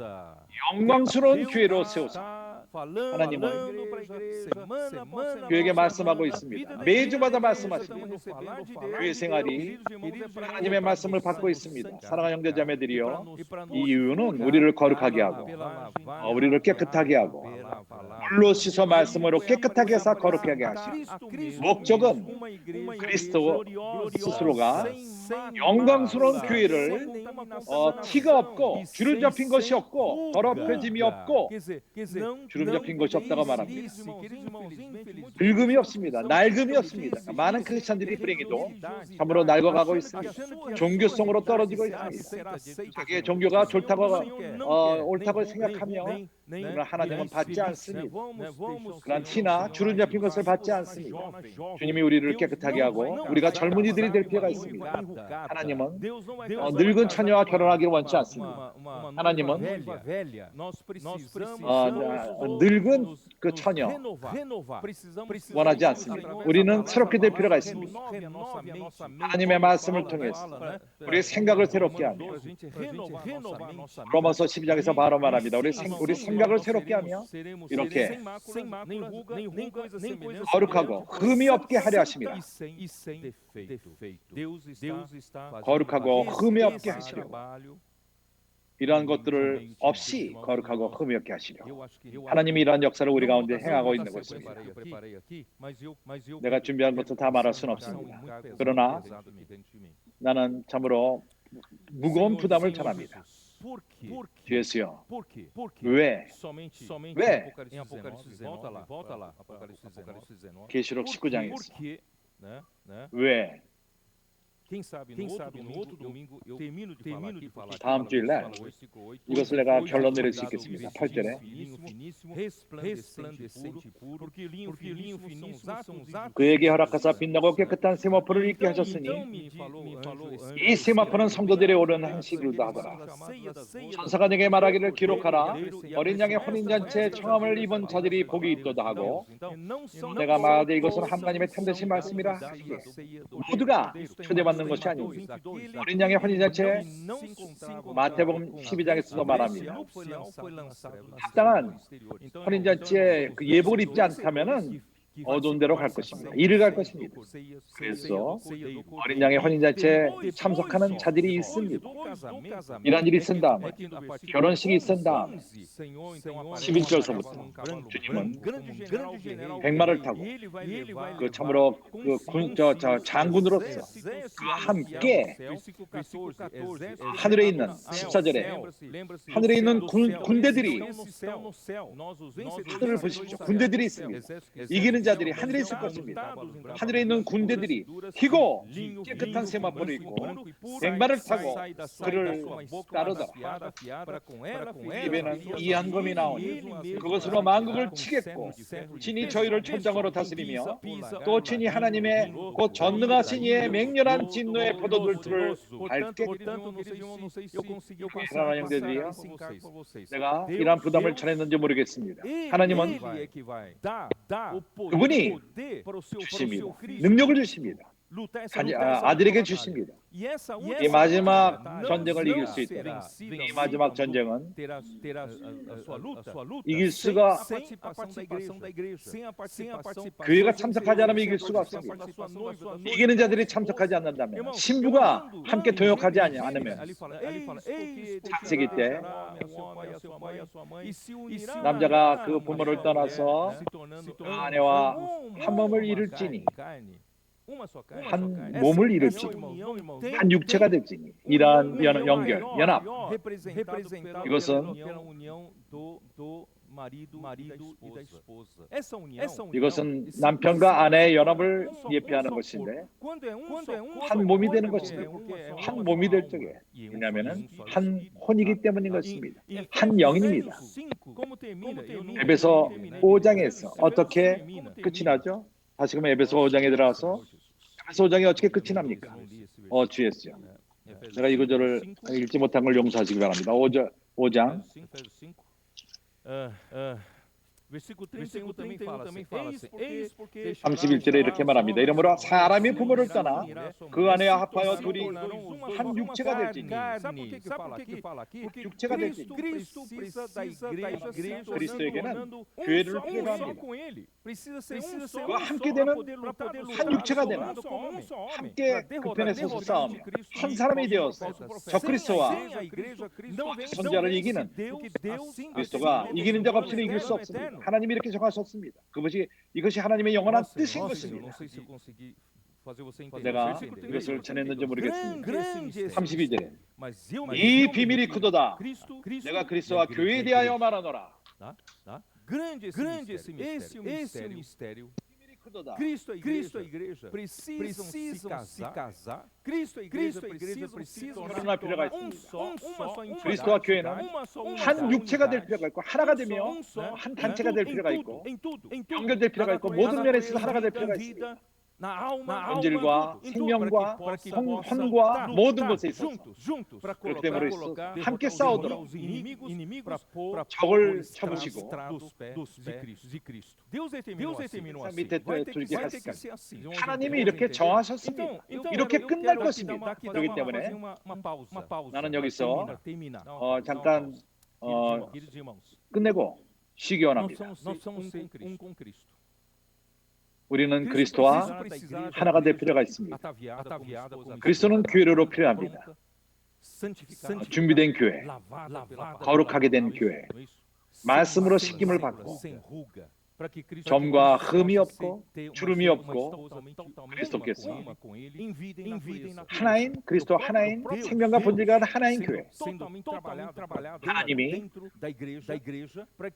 영광스러운 교회로 세우사 하나님은 교회에게 말씀하고 있습니다. 매주마다 말씀하십니다. 교회 생활이 하나님의 말씀을 받고 있습니다. 사랑하는 형제자매들이여, 이 이유는 우리를 거룩하게 하고 우리를 깨끗하게 하고 물로 씻어 말씀으로 깨끗하게 해서 거룩하게 하시고 목적은 그리스도 스스로가 영광스러운 교회를 티가 없고 주름 잡힌 것이 없고 더럽혀짐이 없고 주름 잡힌 것이 없다고 말합니다. 늙음이 없습니다. 낡음이 없습니다. 많은 크리스천들이 불행히도 참으로 낡아가고 있습니다. 종교성으로 떨어지고 있습니다. 자기의 종교가 좋다고 옳다고 생각하며 그러나 하나님은 받지 않습니다. 그런 티나 주름 잡힌 것을 받지 않습니다. 주님이 우리를 깨끗하게 하고 우리가 젊은이들이 될 필요가 있습니다. 하나님은 늙은 처녀와 결혼하기를 원치 않습니다. 하나님은 늙은 그 처녀 원하지 않습니다. 우리는 새롭게 될 필요가 있습니다. 하나님의 말씀을 통해서 우리의 생각을 새롭게 하며 로마서 12장에서 바로 말합니다. 우리 생각을 새롭게 하며 이렇게 거룩하고 흠이 없게 하려 하십니다. 거룩하고 흠이 없게 하시려고 이러한 것들을 없이 거룩하고 흠이 없게 하시려고 하나님이 이러한 역사를 우리 가운데 행하고 있는 것입니다. 내가 준비한 것도 다 말할 수는 없습니다. 그러나 나는 참으로 무거운 부담을 전합니다. 주 예수여, 왜? 계시록 19장에서 왜? 다음 주일날 이것을 내가 결론 내릴 수 있겠습니다. 8절에 그에게 허락하사 빛나고 깨끗한 세마포를 입게 하셨으니 이 세마포는 성도들의 옳은 행실이로다 하더라. 천사가 내게 말하기를 기록하라. 어린 양의 혼인잔치에 청함을 입은 자들이 복이 있도다 하고 내가 말하되 이것은 하나님의 참되신 말씀이라 하시기에 모두가 초대받는 것이 아닙니다. 어린 양의 혼인잔치에 마태복음 12장에서도 말합니다. 합당한 혼인잔치에 그 예복을 입지 않다면은 어두운 데로 갈 것입니다. 이를 갈 것입니다. 그래서 어린 양의 혼인잔치에 참석하는 자들이 있습니다. 이런 일이 있은 다음에 결혼식이 있은 다음에 11절서부터 주님은 백마를 타고 그 참으로 장군으로서 그와 함께 하늘에 있는 14절에 하늘에 있는 군대들이 하늘을 보십시오. 군대들이 있습니다. 이기는 자들이 하늘에 있을 것입니다. 하늘에 있는 군대들이 희고 깨끗한 세마포를 입고 백마를 타고 그를 따르더라. 입에는 이한검이 나오니 그것으로 만국을 치겠고 친히 저희를 천장으로 다스리며 또 친히 하나님의 곧 전능하신 이의 맹렬한 진노의 포도들을 밟겠다. 사랑하는 형제들이요, 내가 이러한 부담을 전했는지 모르겠습니다. 하나님은 그분이 주십니다. 능력을 주십니다. 아들에게 주십니다. 이 마지막 전쟁을 이길 수 있도록 이 마지막 전쟁은 이길 수가 교회가 참석하지 않으면 이길 수가 없습니다. 이기는 자들이 참석하지 않는다면 신부가 함께 동역하지 않으면 창세기 때 남자가 그 부모를 떠나서 그 아내와 한 몸을 이룰지니 한 몸을 이룰지 한 육체가 될지니 이러한 연결, 연합, 이것은 이것은 남편과 아내의 연합을 예표하는 것인데 한 몸이 되는 것입니다. 한 몸이 될 적에 왜냐하면 한 혼이기 때문인 것입니다. 한 영입니다. 에베소 5장에서 어떻게 끝이 나죠? 다시금 에베소 5장에 들어가서 에베소 5장이 어떻게 끝이 납니까? 주 예수요. 제가 이 구절을 읽지 못한 걸 용서하시기 바랍니다. 5장 versículo 31 também fala assim, eis porque 31절에 이렇게 말합니다. 이러므로 사람이 부모를 떠나 그 아내와 합하여 둘이 한 육체가 될지니. 육체가 될지니. 그리스도에게는 교회를 필요합니다. 그 함께 되는 한 육체가 되는 함께 그 편에 서서 싸우며 한 사람이 되었어요. 저 그리스도와 선자를 이기는 그리스도가 이기는 자가 없으니 이길 수 없습니다. 하나님이 이렇게 정하셨습니다. 이것이 하나님의 영원한 뜻인 것입니다. 내가 이것을 전했는지 모르겠습니다. 32절에 이 비밀이 크도다. 내가 그리스도와 교회에 대하여 말하노라. Grande esse mistério. Cristo e a igreja precisam se casar. Cristo e a igreja precisam 결혼할 필요가 있습니다. uma só entidade. 그리스도와 교회는 한 육체가 될 필요가 있고 하나가 되며 한 단체가 될 필요가 있고 연결될 필요가 있고 모든 면에 있어서 하나가 될 필요가 있습니다. 본질과 생명과 혼과 모든 것에 있어서 그렇기 때문에 함께 싸우도록 적을 쳐부시고 밑에 줄기 하시까 하나님이 이렇게 정하셨습니다. 이렇게 끝날 것입니다. 그렇기 때문에 나는 여기서 잠깐 끝내고 쉬기 원합니다. 우리는 그리스도와 하나가 될 필요가 있습니다. 그리스도는 교회로 필요합니다. 준비된 교회, 거룩하게 된 교회, 말씀으로 씻김을 받고 점과 흠이 없고 주름이 없고 그리스도께서 하나인 그리스도 하나인 생명과 본질과 하나인 교회 하나님이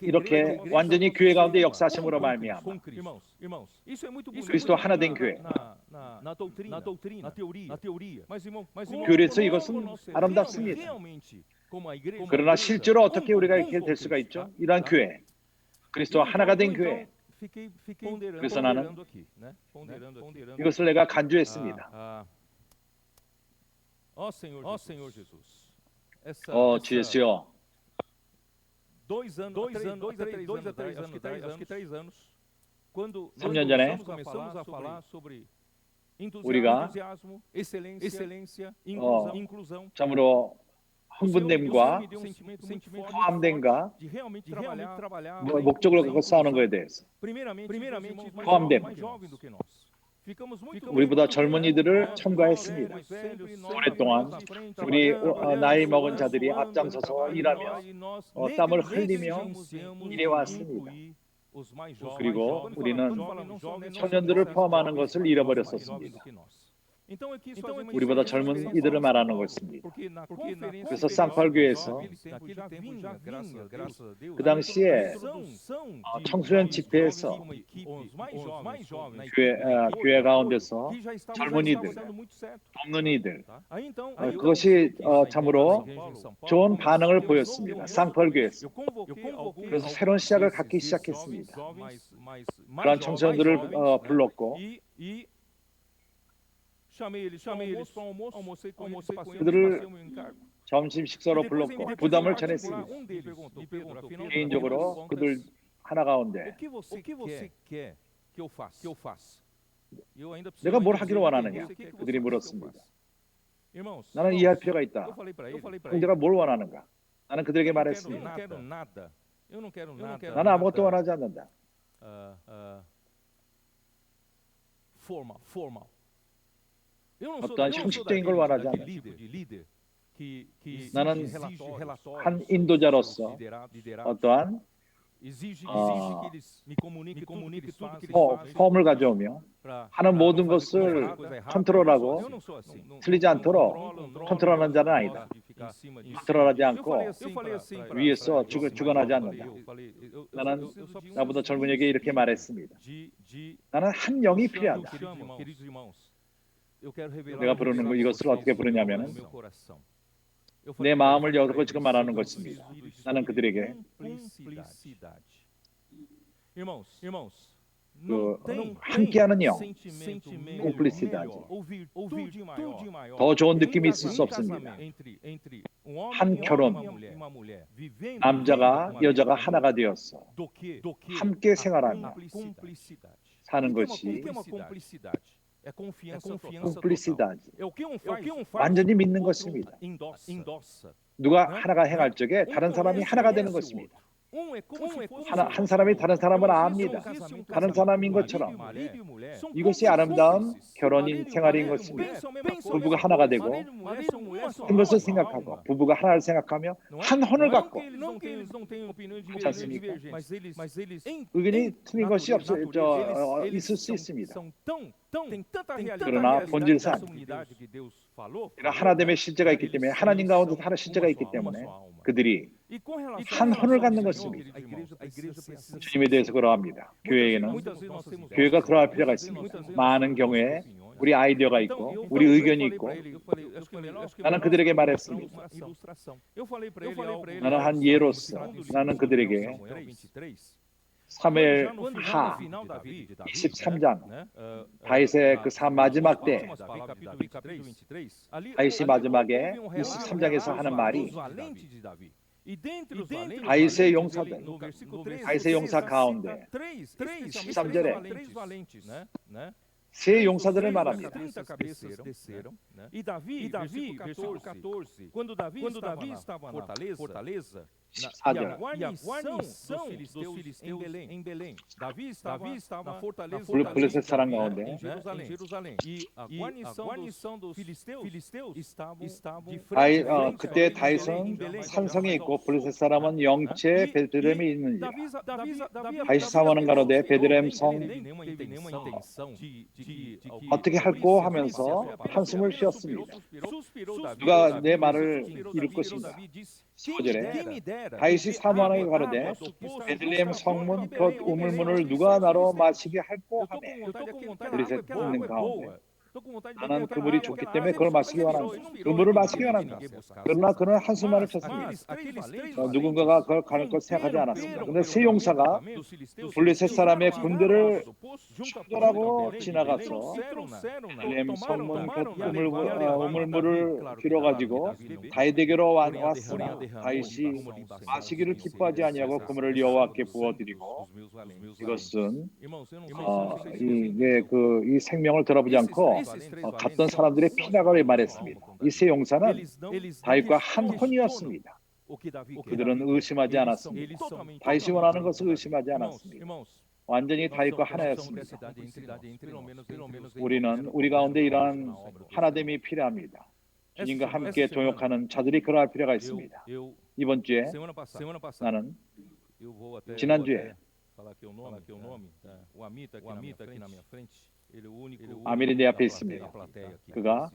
이렇게 완전히 교회 가운데 역사하심으로 말미암아 그리스도 하나 된 교회 교회에서 이것은 아름답습니다. 그러나 실제로 어떻게 우리가 이렇게 될 수가 있죠? 이러한 교회 그리스도와 하나가 된 교회. 그래서 나는 이것을 내가 간주했습니다. 주 예수여, 3년 전에 우리가 참으로 흥분됨과 포함됨과 목적으로 갖고 싸우는 것에 대해서 포함됨 우리보다 젊은이들을 첨가했습니다. 오랫동안 우리 나이 먹은 자들이 앞장서서 일하며 땀을 흘리며 일해왔습니다. 그리고 우리는 청년들을 포함하는 것을 잃어버렸었습니다. 우리보다 젊은 이들을 말하는 것입니다. 그래서 쌍팔교에서 그 당시에 청소년 집회에서 교회 가운데서 젊은이들, 젊은이들 그것이 참으로 좋은 반응을 보였습니다. 쌍팔교에서. 그래서 새로운 시작을 갖기 시작했습니다. 그러한 청소년들을 불렀고 그들을 점심 식사로 불렀고 부담을 전했습니다. 개인적으로 그들 하나 가운데 내가 뭘 하기를 원하느냐 그들이 물었습니다. 나는 이해할 필요가 있다. 그럼 내가 뭘 원하는가? 나는 그들에게 말했습니다. 나는 아무것도 원하지 않는다. 어떠한 형식적인 걸 원하지 않는다. 나는 한 인도자로서 어떠한 폼을 가져오며 하는 모든 것을 컨트롤하고 틀리지 않도록 컨트롤하는 자는 아니다. 컨트롤하지 않고 위에서 주관하지 않는다. 나는 나보다 젊은이에게 이렇게 말했습니다. 나는 한 영이 필요하다. 내가 부르는 거 이것을 어떻게 부르냐면은 내 마음을 열고 지금 말하는 것입니다. 나는 그들에게 함께하는 영, 콤플리시다지. 더 좋은 느낌이 있을 수 없습니다. 한 결혼, 남자가 여자가 하나가 되어서 함께 생활하며 사는 것이 콤플리시다지. 완전히 믿는 것입니다. 누가 하나가 행할 적에 다른 사람이 하나가 되는 것입니다. 한 사람이 다른 사람을 압니다. 다른 사람인 것처럼 이것이 아름다운 결혼인 생활인 것입니다. 부부가 하나가 되고 한 것을 생각하고 부부가 하나를 생각하며 한 혼을 갖고 그렇지 않습니까? 의견이 틀린 것이 있을 수 있습니다. 그러나 본질상 이런 하나됨의 실제가 있기 때문에 하나님 가운데 하나 실제가 있기 때문에 그들이 한 혼을 갖는 것입니다. 주님에 대해서 그러합니다. 교회가 그러할 필요가 있습니다. 많은 경우에 우리 아이디어가 있고 우리 의견이 있고 나는 그들에게 말했습니다. 나는 한 예로서 나는 그들에게 사무엘 하 23장 다윗의 그 마지막 때 다윗이 마지막에 23장에서 하는 말이 다윗의 용사들 다윗의 용사 가운데 13절에 세 용사들을 말합니다. Quando Davi estava na fortaleza, 14절 em Belém. Davi estava na fortaleza 블레셋 사람 가운데 em Jerusalém. E a guarnição dos filisteus estavam de frente. 그때 다윗은 산성에 있고 블레셋 사람은 영체 베들레헴에 있는지라. 다윗이 사모하는 가로되 베들레헴 성 어떻게 할꼬 하면서 한숨을 쉬었습니다. 누가 내 말을 이룰 것인가? 15절에 다윗이 사모하는 가로되 베들레헴 성문 곧 우물문을 누가 나로 마시게 할꼬 하매 블레셋 있는 가운데 나는 그물이 좋기 때문에 그걸 마시기 원한다. 그물을 마시기 원한다. 그러나 그는 한숨만을 쳤습니다. 누군가가 그걸 가는 것 생각하지 않았습니다. 그런데 세 용사가 블레셋 사람의 군대를 충돌하고 지나가서 베들레헴 성문 우물물을 길어가지고 다윗에게로 왔으나 다윗이 마시기를 기뻐하지 아니하고 그물을 여호와께 부어드리고 이것은 이 생명을 들어보지 않고 갔던 사람들의 피나가를 말했습니다. 이 세 용사는 다윗과 한 혼이었습니다. 그들은 의심하지 않았습니다. 다윗이 원하는 것을 의심하지 않았습니다. 완전히 다윗과 하나였습니다. 우리는 우리 가운데 이러한 하나됨이 필요합니다. 주님과 함께 동역하는 자들이 그러할 필요가 있습니다. 이번 주에 나는 지난주에 아밀이 내 앞에 있습니다. 그가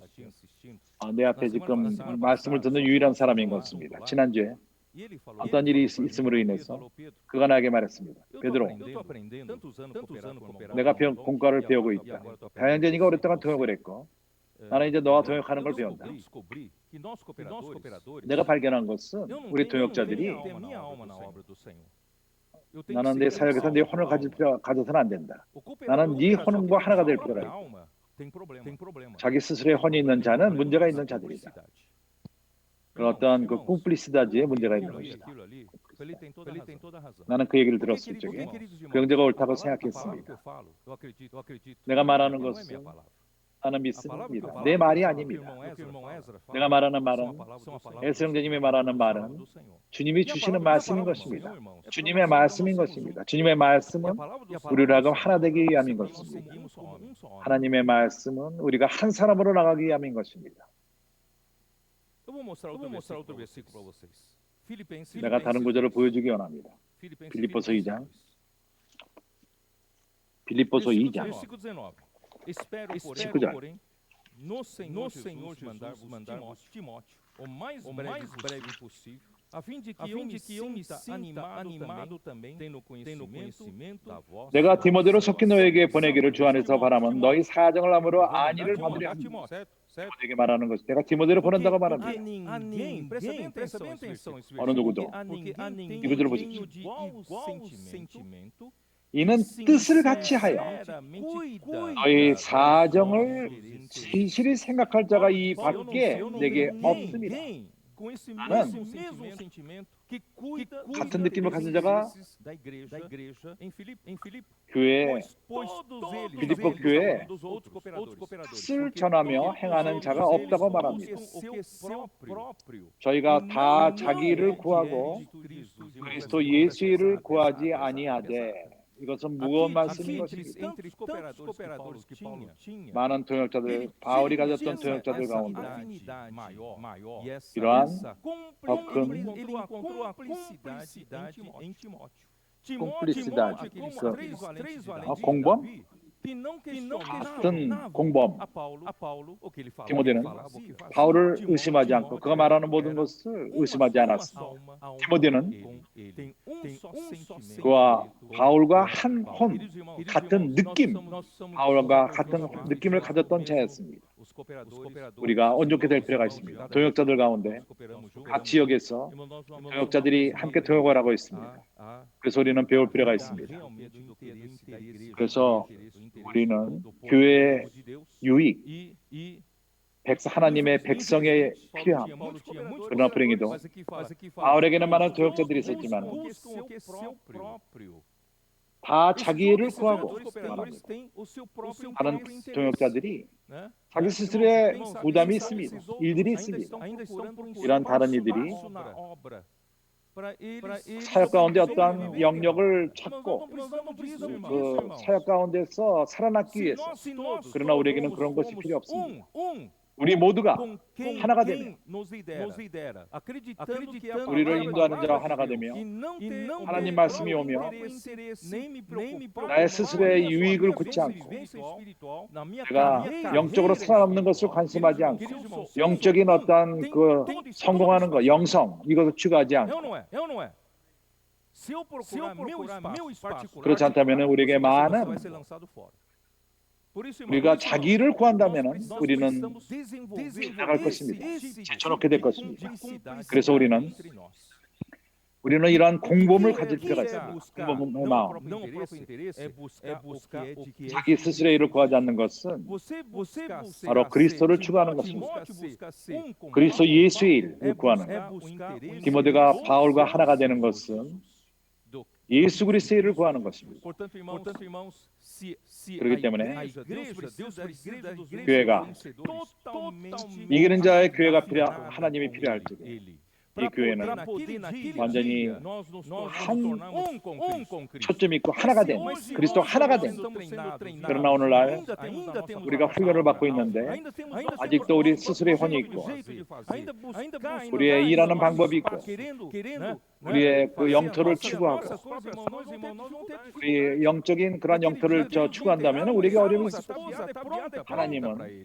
내 앞에 지금 말씀을 듣는 유일한 사람인 것입니다. 지난주에 어떤 일이 있음으로 인해서 그가 나에게 말했습니다. 베드로, 내가 공과를 배우고 있다. 다현재 네가 오랫동안 통역을 했고 나는 이제 너와 통역하는 걸 배운다. 내가 발견한 것은 우리 통역자들이 나는 내 사역에서 네 혼을 가져서는 안 된다. 나는 네 혼과 하나가 될 필요가 있다. 자기 스스로의 혼이 있는 자는 문제가 있는 자들이다. 그 어떤 그 쿰플리시다지에 문제가 있는 것이다. 나는 그 얘기를 들었을 적에 그 형제가 옳다고 생각했습니다. 내가 말하는 것은 나는 믿습니다. 내 말이 아닙니다. 내가 말하는 말은 에스 형제님이 말하는 말은 주님이 주시는 말씀인 것입니다. 주님의 말씀인 것입니다. 주님의 말씀은 우리로 하여금 하나 되기 위함인 것입니다. 하나님의 말씀은 우리가 한 사람으로 나가기 위함인 것입니다. 내가 다른 구절을 보여주기 원합니다. 빌립보서 2장. 빌립보서 2장 19절. No Senhor Jesus mandar-vos Timóteo, o mais breve possível, a fim de que eu me sinta animado também, tendo conhecimento da vossa. 내가 디모데로 속히 너에게 보내기를 주 안에서 바라면 너희 사정을 함으로 안위를 받으려 합니다. 디모데에게 말하는 것이 내가 디모데로 보낸다고 말합니다. 어느 누구도 이구절을 보십시오. 이는 뜻을 같이 하여 너희 사정을 진실히 생각할 자가 이 밖에 내게 없습니다. 나는 같은 느낌을 가진 자가 교회 빌립보 교회에 뜻을 전하며 행하는 자가 없다고 말합니다. 저희가 다 자기를 구하고 그리스도 예수를 구하지 아니하되 이것은 무거운 말씀인 것입니다. 많은 통역자들, 바울이 가졌던 통역자들 가운데 이러한 더 큰 콤플리시다지, 공범? 같은 공범. 디모데는 바울을 의심하지 않고 그가 말하는 모든 것을 의심하지 않았습니다. 디모데는 그와 바울과 한 혼, 같은 느낌, 바울과 같은 느낌을 가졌던 자였습니다. 우리가 온전케 될 필요가 있습니다. 통역자들 가운데 각 지역에서 통역자들이 함께 통역을 하고 있습니다. 그래서 우리는 배울 필요가 있습니다. 그래서 우리는 교회의 유익, 하나님의 백성의 필요함, 그러나 불행히도 바울에게는 많은 통역자들이 있었지만 다 자기를 구하고 말합니다. 다른 통역자들이 자기 스스로의 부담이 있습니다. 일들이 있습니다. 이런 다른 이들이 사역 가운데 어떠한 영역을 찾고 그 사역 가운데서 살아남기 위해서, 그러나 우리에게는 그런 것이 필요 없습니다. 우리 모두가 하나가 되며 우리를 인도하는 자와 하나가 되며 하나님 말씀이 오며 나의 스스로의 유익을 굳지 않고 내가 영적으로 살아남는 것을 관심하지 않고 영적인 어떤 그 성공하는 것, 영성 이것을 추구하지 않고, 그렇지 않다면 우리에게 많은 우리가 자기를 구한다면 우리는 나갈 것입니다. 제쳐놓게 될 것입니다. 그래서 우리는 이러한 공범을 가질 필요가 있습니다. 공범의 마음. 자기 스스로의 일을 구하지 않는 것은 바로 그리스도를 추구하는 것입니다. 그리스도 예수의 일을 구하는 것. 디모데가 바울과 하나가 되는 것은 예수 그리스도의 일을 구하는 것입니다. 그렇기 때문에 교회가 이기는 자의 교회가 하나님이 필요할 적에 이 교회는 완전히 초점 있고 하나가 된 그리스도 하나가 된. 그러나 오늘날 우리가 훈련을 받고 있는데 아직도 우리 스스로의 혼이 있고 우리의 일하는 방법이 있고 우리의 그 영토를 추구하고 우리 영적인 그런 영토를 추구한다면 우리에게 어려움이 있을 것입니다. 하나님은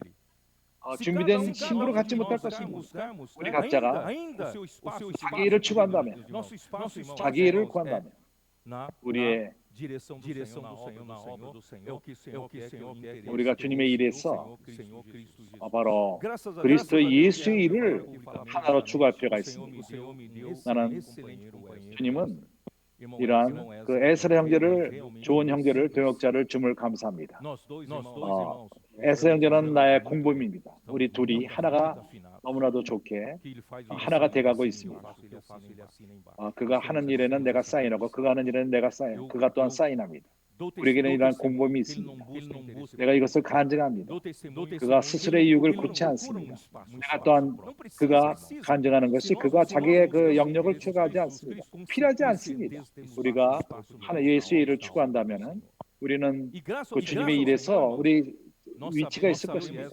준비된 신부를 갖지 못할 것입니다. 우리 각자가 자기 일을 추구한다면, 자기 일을 구한다면 우리의 우리가 주님의 일에서 바로 그리스도 예수의 일을 하나로 추구할 필요가 있습니다. 나는 주님은 이러한 그 에스라 형제를 좋은 형제를 동역자를 줌을 감사합니다. 에스라 형제는 나의 공범입니다. 우리 둘이 하나가 너무나도 좋게 하나가 돼가고 있습니다. 그가 하는 일에는 내가 사인하고 그가 하는 일에는 내가 사인, 그가 또한 사인합니다. 우리에게는 이러한 공범이 있습니다. 내가 이것을 간증합니다. 그가 스스로의 이익을 굳지 않습니다. 내가 또한 그가 간증하는 것이 그가 자기의 그 영역을 추구하지 않습니다. 필요하지 않습니다. 우리가 하나 예수의 일을 추구한다면 우리는 그 주님의 일에서 우리 위치가 있을 것입니다.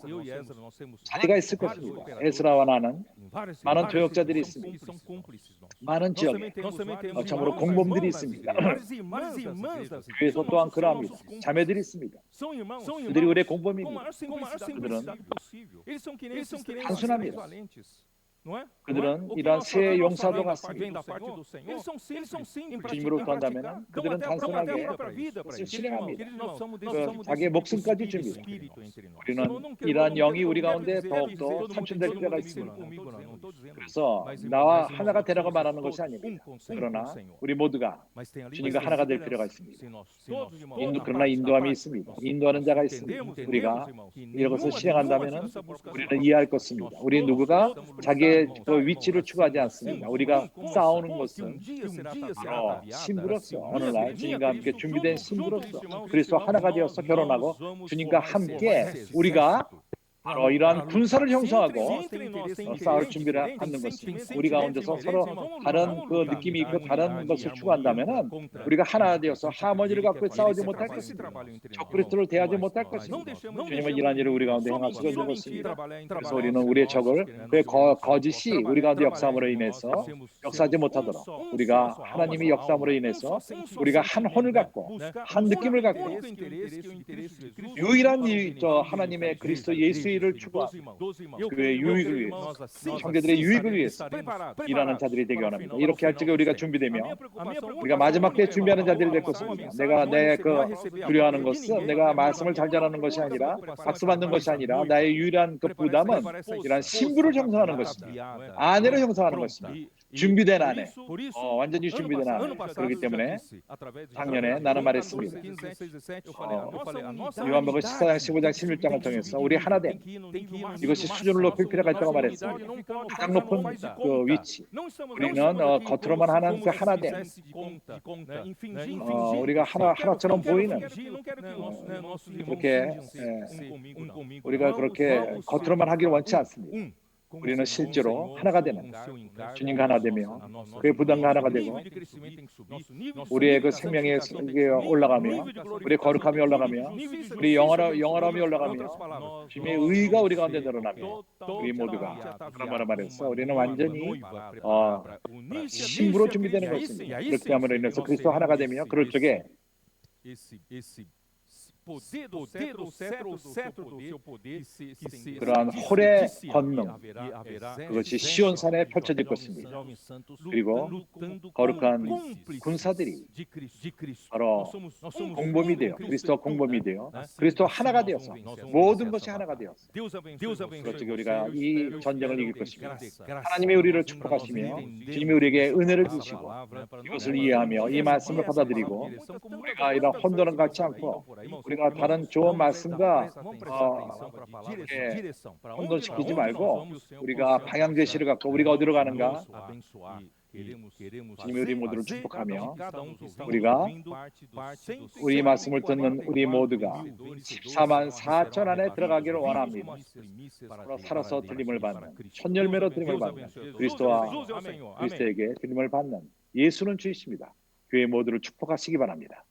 자리가 있을 것입니다. 에스라와 나는 많은 도역자들이 있습니다. 많은 지역에 참으로 공범들이 있습니다. 교회에서 또한 그러합니다. 자매들이 있습니다. 그들이 우리의 공범입니다. 그들은 단순합니다. 그들은 이러한 새 용사도 같습니다. 주님으로부터 한다면 그들은 단순하게 그것을 실행합니다. 자기의 목숨까지 줍니다. 우리는 이러한 영이 우리 가운데 더욱더 참신될 필요가 있습니다. 그래서 나와 하나가 되라고 말하는 것이 아닙니다. 그러나 우리 모두가 주님과 하나가 될 필요가 있습니다. 그러나 인도함이 있습니다. 인도하는 자가 있습니다. 우리가 이것을 실행한다면 우리는 이해할 것입니다. 우리 누구가 자기의 그 위치를 추구하지 않습니다. 우리가 싸우는 것은 신부로서 오늘날 주님과 함께 준비된 신부로서 그리스도 하나가 되어서 결혼하고 주님과 함께 우리가 바로 이러한 군사를 형성하고 싸울 준비를 하는 것입니다. 우리 가운데서 서로 다른 그 느낌이 있고 다른 것을 추구한다면 우리가 하나 되어서 하모니를 갖고 싸우지 못할 것입니다. 적 그리스도를 대하지 못할 것입니다. 주님은 이러한 일을 우리 가운데 행하시고 있는 것입니다. 그래서 우리는 우리의 적을 그의 거짓이 우리 가운데 역사함으로 인해서 역사하지 못하도록 우리가 하나님의 역사함으로 인해서 우리가 한 혼을 갖고 한 느낌을 갖고 유일한 하나님의 그리스도 예수의 일을 추구하고 그의 유익을 위해서 형제들의 유익을 위해서 일하는 자들이 되기 원합니다. 이렇게 할 적에 우리가 준비되며 우리가 마지막 때 준비하는 자들이 될 것입니다. 내가 두려워하는 것은 내가 말씀을 잘 전하는 것이 아니라 박수 받는 것이 아니라 나의 유일한 그 부담은 이러한 신부를 형성하는 것입니다. 아내를 형성하는 것입니다. 준비된 아내, 완전히 준비된 아내. 그렇기 때문에 작년에 나는 말했습니다. 요한복음 14장, 15장, 16장을 통해서 우리 하나됨, 이것이 수준을 높일 필요가 있다고 말했습니다. 가장 높은 그 위치, 우리는 겉으로만 하는 그 하나됨, 우리가 하나처럼 보이는 그렇게 우리가 그렇게 겉으로만 하기를 원치 않습니다. 우리는 실제로 하나가 되는 주님과 하나 되며 그의 부담과 하나가 되고 우리의 그 생명이 올라가며 우리의 거룩함이 올라가며 우리 영원함이 올라가며 주님의 의가 우리 가운데 늘어나며 우리 모두가 그런 말을 말해서 우리는 완전히 신부로 준비되는 것입니다. 그렇게 함으로 인해서 그리스도 하나가 되며 그럴 적에 그러한 홀의 권능 그것이 시온산에 펼쳐질 것입니다. 그리고 거룩한 군사들이 바로 공범이 되어 그리스도와 공범이 되어 그리스도와 하나가 되어서 모든 것이 하나가 되어서 그렇게 우리가 이 전쟁을 이길 것입니다. 하나님이 우리를 축복하시며 주님이 우리에게 은혜를 주시고 이것을 이해하며 이 말씀을 받아들이고 우리가 이런 혼돈을 갖지 않고 우리가 다른 좋은 말씀과 혼돈시키지 말고 우리가 방향 제시를 갖고 우리가 어디로 가는가 주님이 우리 모두를 축복하며 우리가 우리 말씀을 듣는 우리 모두가 14만 4천 안에 들어가기를 원합니다. 살아서 들림을 받는 천열매로 들림을 받는 그리스도와 그리스도에게 들림을 받는 예수는 주이십니다. 교회 모두를 축복하시기 바랍니다.